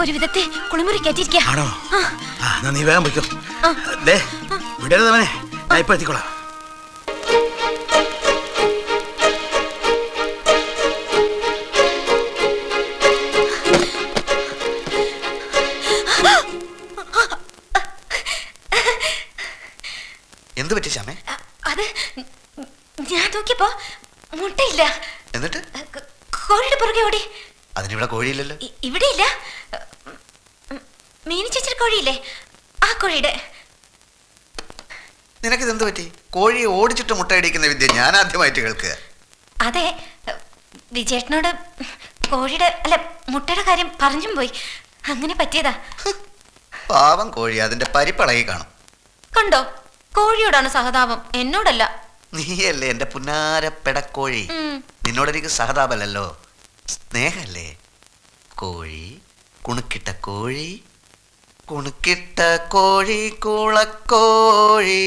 ഒരു വിധത്തെ കുളിമുറി കയറ്റിയിരിക്കാണോ? നീ വേഗം പോയിക്കോ. വിടരുതവനെ, ഞാൻ ഇപ്പൊ എത്തിക്കോളാം. എന്ത് പറ്റി ശ്യാമേ? അത് ഞാൻ നോക്കിയപ്പോ മുട്ടയില്ല. എന്നിട്ട് കോഴിയുടെ പുറകെ ഓടി. അതിനിവിടെ കോഴിയില്ലല്ലോ. ഇവിടെ ഇല്ല. മീനിച്ചേച്ചിയുടെ കോഴിയില്ലേ, ആ കോഴിയുടെ. നിനക്കിതെന്ത് പറ്റി? കോഴിയെ ഓടിച്ചിട്ട് മുട്ടയടിക്കുന്ന വിദ്യ ഞാൻ ആദ്യമായിട്ട് കേൾക്കുക. അതെ, വിജയേട്ടനോട് കോഴിയുടെ അല്ല മുട്ടയുടെ കാര്യം പറഞ്ഞും പോയി. അങ്ങനെ പറ്റിയതാ. പാവം കോഴി അതിന്റെ പരിപ്പളകി കാണും. കണ്ടോ, കോഴിയോടാണ് സഹതാപം, എന്നോടല്ല. നീയല്ലേ എന്റെ പുന്നാര പെടക്കോഴി. നിന്നോടെനിക്ക് സഹതാപമല്ലല്ലോ, സ്നേഹല്ലേ. കോഴി കുണുക്കിട്ട കോഴി, കുണുക്കിട്ട കോഴി കുളക്കോഴി,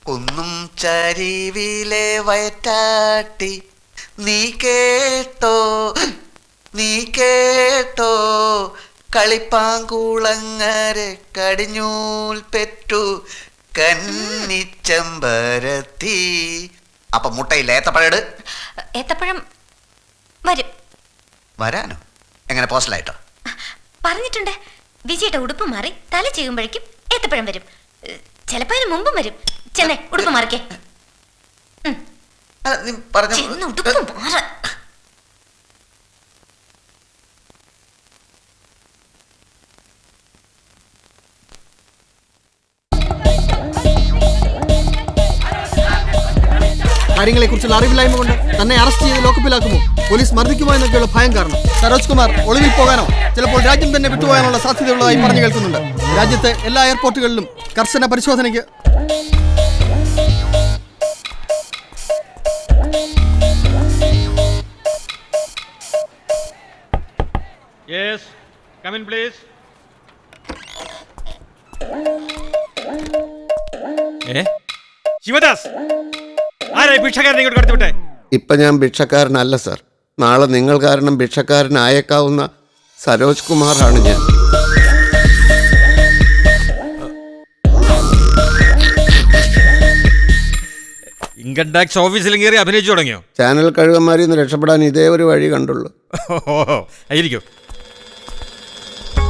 കുന്നും ചരിവിലെ വയറ്റാട്ടി, നീ കേട്ടോ നീ കേട്ടോ കളിപ്പാങ്കുളങ്ങരെ കടിഞ്ഞൂൽ പെറ്റു കന്നിച്ചമ്പരത്തി. അപ്പൊ മുട്ടയില്ല, ഏത്തപ്പഴം ഏത്തപ്പഴം വരും. വരാനോ? എങ്ങനെ പോസ്റ്റലായിട്ടോ? പറഞ്ഞിട്ടുണ്ട്. വിജയുടെ ഉടുപ്പ് മാറി തല ചെയ്യുമ്പോഴേക്കും ഏത്തപ്പഴം വരും. ചിലപ്പോ അതിന് മുമ്പും വരും. ചെന്നേ ഉടുപ്പ് മാറിക്കേ. ഉടുപ്പ് മാറ. കാര്യങ്ങളെ കുറിച്ചുള്ള അറിവില്ലായ്മ കൊണ്ട് തന്നെ അറസ്റ്റ് ചെയ്ത് ലോക്കപ്പിലാക്കുമോ, പോലീസ് മർദ്ദിക്കുമോ എന്നൊക്കെയുള്ള ഭയം കാരണം സരോജ് കുമാർ ഒളിവിൽ പോകാനോ ചിലപ്പോൾ രാജ്യം തന്നെ വിട്ടുപോകാനുള്ള സാധ്യതയുള്ളതായി പറഞ്ഞു കേൾക്കുന്നുണ്ട്. രാജ്യത്തെ എല്ലാ എയർപോർട്ടുകളിലും കർശന പരിശോധനയ്ക്ക്. ശിവദാസ്, ആരായി ഭിക്ഷക്കാരനെ ഇങ്ങോട്ട് കടത്തിവിട്ടെ? ഇപ്പൊ ഞാൻ ഭിക്ഷക്കാരനല്ല സർ. നാളെ നിങ്ങൾ കാരണം ഭിക്ഷക്കാരനായേക്കാവുന്ന സരോജ് കുമാറാണ് ഞാൻ. ഇൻകം ടാക്സ് ഓഫീസിലും കയറി അഭിനയിച്ചു തുടങ്ങിയോ? ചാനൽ കഴുകന്മാരിൽ നിന്ന് രക്ഷപ്പെടാൻ ഇതേ ഒരു വഴി കണ്ടുള്ളൂ. ആയിരിക്കും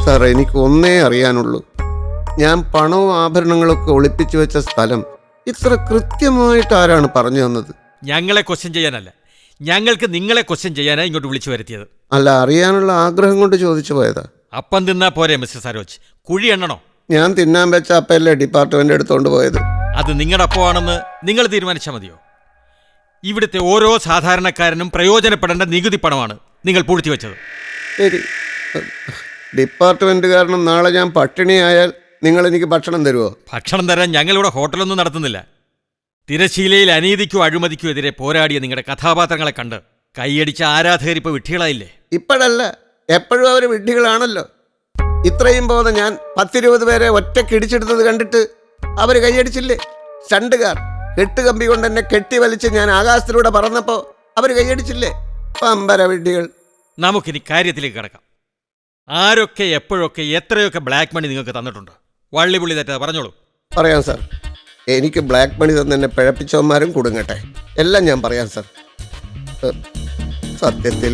സാർ, എനിക്ക് ഒന്നേ അറിയാനുള്ളൂ. ഞാൻ പണവും ആഭരണങ്ങളൊക്കെ ഒളിപ്പിച്ചു വെച്ച സ്ഥലം ഇത്ര കൃത്യമായിട്ട് ആരാണ് പറഞ്ഞു തന്നത്? ഞങ്ങളെ ക്വസ്റ്റ്യൻ ചെയ്യാനല്ല, ഞങ്ങൾക്ക് നിങ്ങളെ ക്വസ്റ്റ്യൻ ചെയ്യാനാണ് ഇങ്ങോട്ട് വിളിച്ചു വരുത്തിയത്. അല്ല, അറിയാനുള്ള ആഗ്രഹം കൊണ്ട് ചോദിച്ചു പോയതാ. അപ്പം തിന്നാ പോരെ മിസ്റ്റർ സരോജ്? കുഴി എണ്ണണോ? ഞാൻ തിന്നാൻ വെച്ച അപ്പല്ലേ ഡിപ്പാർട്ട്മെന്റ് എടുത്തോണ്ട് പോയത്. അത് നിങ്ങളുടെ അപ്പമാണെന്ന് നിങ്ങൾ തീരുമാനിച്ചാൽ മതിയോ? ഇവിടുത്തെ ഓരോ സാധാരണക്കാരനും പ്രയോജനപ്പെടേണ്ട നികുതി പണമാണ് നിങ്ങൾ പൂഴ്ത്തി വെച്ചത്. ശരി, ഡിപ്പാർട്ട്മെന്റ് കാരണം നാളെ ഞാൻ പട്ടിണിയായാൽ നിങ്ങൾ എനിക്ക് ഭക്ഷണം തരുമോ? ഭക്ഷണം തരാൻ ഞങ്ങളിവിടെ ഹോട്ടലൊന്നും നടത്തുന്നില്ല. തിരശീലയിൽ അനീതിക്കോ അഴിമതിക്കോ എതിരെ പോരാടിയ നിങ്ങളുടെ കഥാപാത്രങ്ങളെ കണ്ട് കൈയടിച്ച ആരാധകരിപ്പ് വിഡ്ഢികളായില്ലേ? ഇപ്പോഴല്ല, എപ്പോഴും അവർ വിഡ്ഢികളാണല്ലോ. ഇത്രയും പോലെ ഞാൻ 10-20 പേരെ ഒറ്റക്കിടിച്ചെടുത്തത് കണ്ടിട്ട് അവർ കൈയടിച്ചില്ലേ? സ്റ്റണ്ടുകാർ കെട്ടുകമ്പി കൊണ്ട് എന്നെ കെട്ടി വലിച്ച് ഞാൻ ആകാശത്തിലൂടെ പറന്നപ്പോൾ അവർ കൈയടിച്ചില്ലേ? പമ്പര വിഡ്ഢികൾ. നമുക്കിനി കാര്യത്തിലേക്ക് കിടക്കാം. ആരൊക്കെ എപ്പോഴൊക്കെ എത്രയൊക്കെ ബ്ലാക്ക് മണി നിങ്ങൾക്ക് തന്നിട്ടുണ്ട്? വള്ളിപുള്ളി തെറ്റാ പറഞ്ഞോളൂ. പറയാം സാർ. എനിക്ക് ബ്ലാക്ക് മണി തന്നെ എന്നെ പിഴപ്പിച്ചവന്മാരും കുടുങ്ങട്ടെ. എല്ലാം ഞാൻ പറയാം സാർ. സത്യത്തിൽ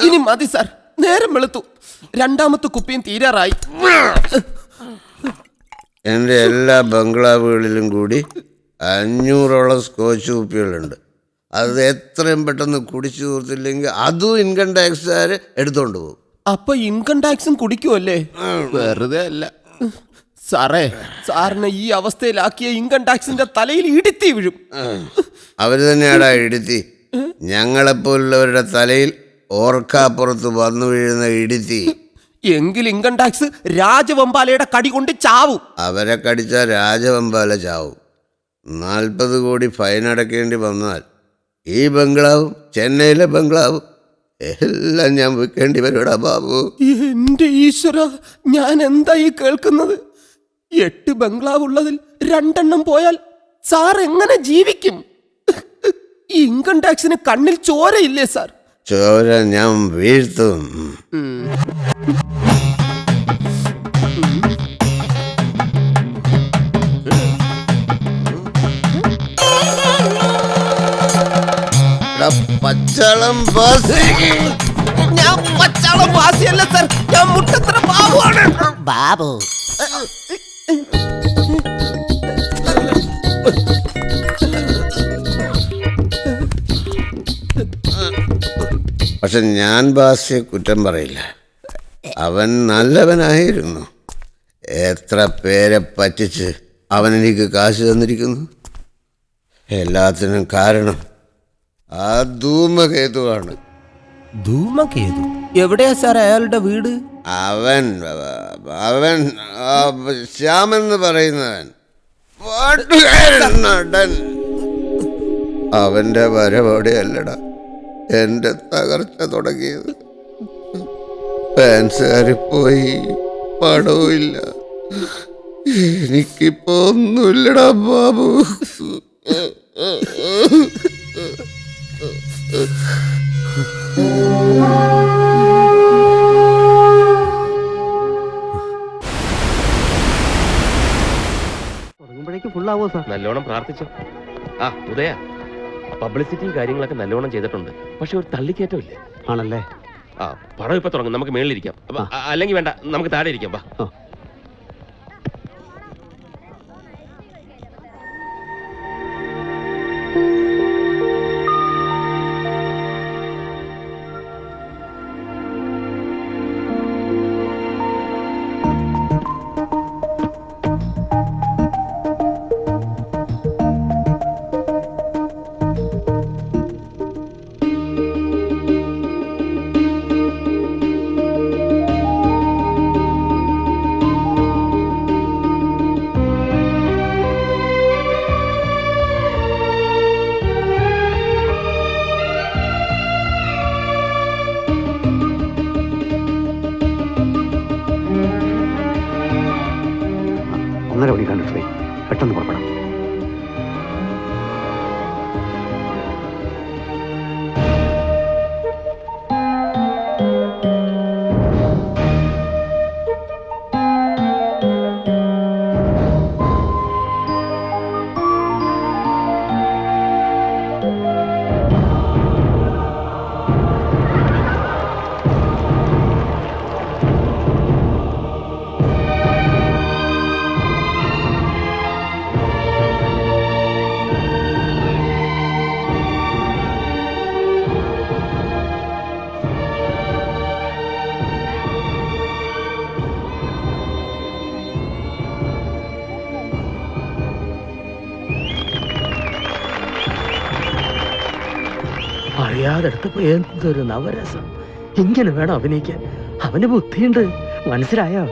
ഇനി മതി സാർ, നേരം വെളുത്തു. രണ്ടാമത്തെ കുപ്പിയും തീരാറായി. എൻ്റെ എല്ലാ ബംഗ്ലാവുകളിലും കൂടി 500ഓളം സ്കോച്ച് കുപ്പികളുണ്ട്. അത് എത്രയും പെട്ടെന്ന് കുടിച്ചു തീർത്തില്ലെങ്കിൽ അതും ഇൻകം ടാക്സുകാർ എടുത്തോണ്ട് പോകും. അപ്പൊ ഇൻകം ടാക്സും കുടിക്കുമല്ലേ? വെറുതെ അല്ല സാറേ, സാറിനെ ഈ അവസ്ഥയിലാക്കിയ ഇൻകം ടാക്സിന്റെ തലയിൽ ഇടുത്തി വീഴും. അവർ തന്നെയാടാ ഇടുത്തി. ഞങ്ങളെപ്പോലുള്ളവരുടെ തലയിൽ ഓർക്കാപ്പുറത്ത് വന്നു വീഴുന്ന ഇടുത്തി. എങ്കിൽ ഇൻകം ടാക്സ് രാജവെമ്പാലയുടെ കടി കൊണ്ട് ചാവും. അവരെ കടിച്ച രാജവെമ്പാല ചാവും. 40 കോടി ഫൈൻ അടയ്ക്കേണ്ടി വന്നാൽ ഈ ബംഗ്ലാവും ചെന്നൈയിലെ ബംഗ്ലാവും എല്ലാം ഞാൻ വിൽക്കേണ്ടി വരുടാ ബാബു. എന്റെ ഈശ്വര, ഞാൻ എന്തായി കേൾക്കുന്നത്? 8 ബംഗ്ലാവ് ഉള്ളതിൽ 2 പോയാൽ സാർ എങ്ങനെ ജീവിക്കും? ഈ ഇൻകം ടാക്സിന് കണ്ണിൽ ചോരയില്ലേ സാർ? ചോര ഞാൻ വീഴ്ത്തും. പച്ചാളം ഞാൻ പച്ചാളം വാസിയല്ല സാർ, ഞാൻ മുട്ടത്തറ ബാബുവാണ്. ബാബു പക്ഷെ ഞാൻ ബാസിയെ കുറ്റം പറയില്ല. അവൻ നല്ലവനായിരുന്നു. എത്ര പേരെ പറ്റിച്ച് അവൻ എനിക്ക് കാശ് തന്നിരിക്കുന്നു. എല്ലാത്തിനും കാരണം ആ ധൂമകേതുവാണ്. ധൂമകേതു എവിടെയാ സാർ അയാളുടെ വീട്? അവൻ അവൻ ശ്യാമെന്ന് പറയുന്നവൻ നടൻ. അവന്റെ വരവോടെയല്ലടാ എന്റെ തകർച്ച തുടങ്ങിയത്. ഫാൻസുകാര് പോയി, പണവും ഇല്ല. എനിക്കിപ്പോ ഒന്നുമില്ലടാ ബാബു. നല്ലോണം പ്രാർത്ഥിച്ചു. ആ ഉദയ, പബ്ലിസിറ്റിയും കാര്യങ്ങളൊക്കെ നല്ലോണം ചെയ്തിട്ടുണ്ട്. പക്ഷെ ഒരു തള്ളിക്കയറ്റം ഇല്ലേ? ആണല്ലേ? ആ പടം ഇപ്പൊ തുടങ്ങും. നമുക്ക് മേളിലിരിക്കാം. അല്ലെങ്കിൽ വേണ്ട, നമുക്ക് താഴെ ഇരിക്കാം. വാ. പെട്ടെന്ന് പുറപ്പെടാം. അറിയാതെടുത്തപ്പോ എന്തൊരു നവരസം. ഇങ്ങനെ വേണം അഭിനയിക്കാൻ. അവന് ബുദ്ധിയുണ്ട്, മനസ്സിലായോ?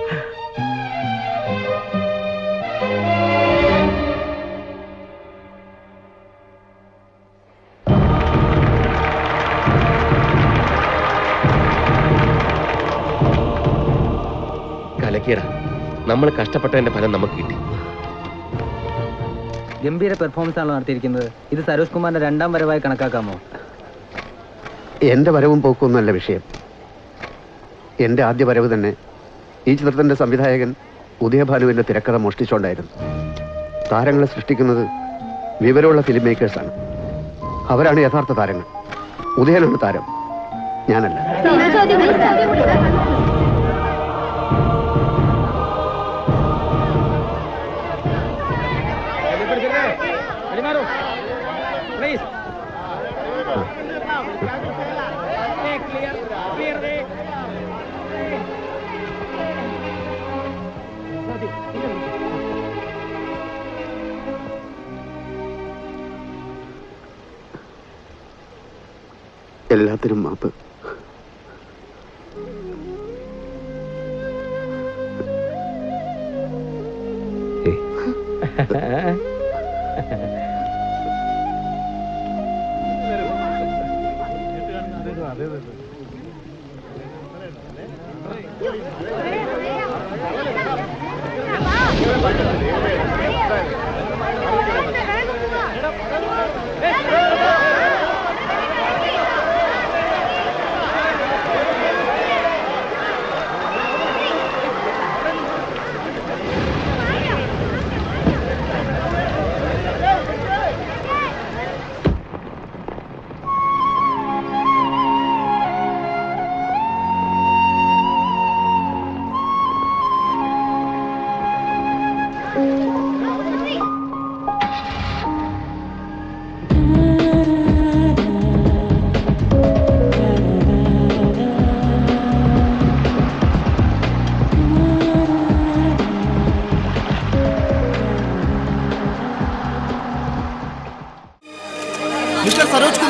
കലക്കിയടാ, നമ്മൾ കഷ്ടപ്പെട്ടതിന്റെ ഫലം നമുക്ക് കിട്ടി. ഗംഭീര പെർഫോമൻസ് ആണല്ലോ നടത്തിയിരിക്കുന്നത്. ഇത് സരോജ് കുമാറിന്റെ രണ്ടാം വരവായി കണക്കാക്കാമോ? എൻ്റെ വരവും പോക്കുമൊന്നുമല്ല വിഷയം. എൻ്റെ ആദ്യ വരവ് തന്നെ ഈ ചിത്രത്തിൻ്റെ സംവിധായകൻ ഉദയഭാനുവിൻ്റെ തിരക്കഥ മോഷ്ടിച്ചുകൊണ്ടായിരുന്നു. താരങ്ങളെ സൃഷ്ടിക്കുന്നത് വിവരമുള്ള ഫിലിം മേക്കേഴ്സാണ്. അവരാണ് യഥാർത്ഥ താരങ്ങൾ. ഉദയനാണ് താരം, ഞാനല്ല. എല്ലാത്തിനും മാപ്പ്.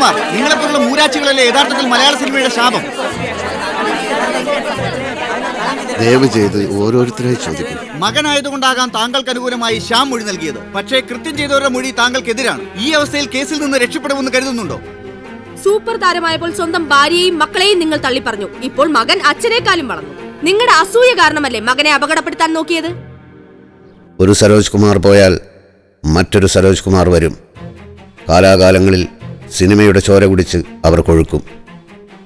കുമാർ, നിങ്ങളെപ്പോലുള്ള മൂരാച്ചികളല്ലേ യഥാർത്ഥത്തിൽ മലയാള സിനിമയുടെ ശാപം. ദയവ് ചെയ്ത് ഓരോരുത്തരായി ചോദിക്കും. മകനായതുകൊണ്ടാകാം താങ്കൾക്ക് അനുകൂലമായി ശ്യാം മൊഴി നൽകിയത്. പക്ഷേ കൃത്യം ചെയ്തവരുടെ മൊഴി താങ്കൾക്കെതിരാണ്. ഈ അവസ്ഥയിൽ കേസിൽ നിന്ന് രക്ഷപ്പെടുമെന്ന് കരുതുന്നുണ്ടോ? സൂപ്പർ താരമായപ്പോൾ സ്വന്തം ഭാര്യയെയും മക്കളെയും നിങ്ങൾ തള്ളിപ്പറഞ്ഞു. ഇപ്പോൾ മകൻ അച്ഛനേക്കാളും വളർന്നു. നിങ്ങളുടെ അസൂയ കാരണമല്ലേ മകനെ അപകടപ്പെടുത്താൻ നോക്കിയത്? ഒരു സരോജ് കുമാർ പോയാൽ മറ്റൊരു സരോജ് കുമാർ വരും. കാലാകാലങ്ങളിൽ സിനിമയുടെ ചോര കുടിച്ച് അവർ കൊഴുക്കും.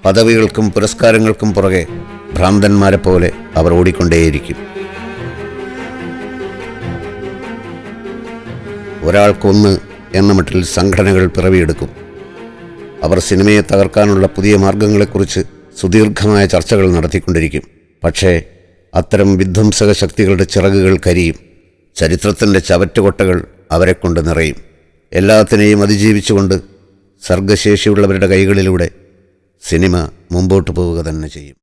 പദവികൾക്കും പുരസ്കാരങ്ങൾക്കും പുറകെ ഭ്രാന്തന്മാരെ പോലെ അവർ ഓടിക്കൊണ്ടേയിരിക്കും. ഒരാൾക്കൊന്ന് എന്ന മട്ടിൽ സംഘടനകൾ പിറവിയെടുക്കും. അവർ സിനിമയെ തകർക്കാനുള്ള പുതിയ മാർഗങ്ങളെക്കുറിച്ച് സുദീർഘമായ ചർച്ചകൾ നടത്തിക്കൊണ്ടിരിക്കും. പക്ഷേ അത്തരം വിധ്വംസക ശക്തികളുടെ ചിറകുകൾ കരിയും. ചരിത്രത്തിൻ്റെ ചവറ്റുകൊട്ടകൾ അവരെക്കൊണ്ട് നിറയും. എല്ലാത്തിനെയും അതിജീവിച്ചുകൊണ്ട് സർഗശേഷിയുള്ളവരുടെ കൈകളിലൂടെ സിനിമ മുമ്പോട്ട് പോവുക തന്നെ ചെയ്യും.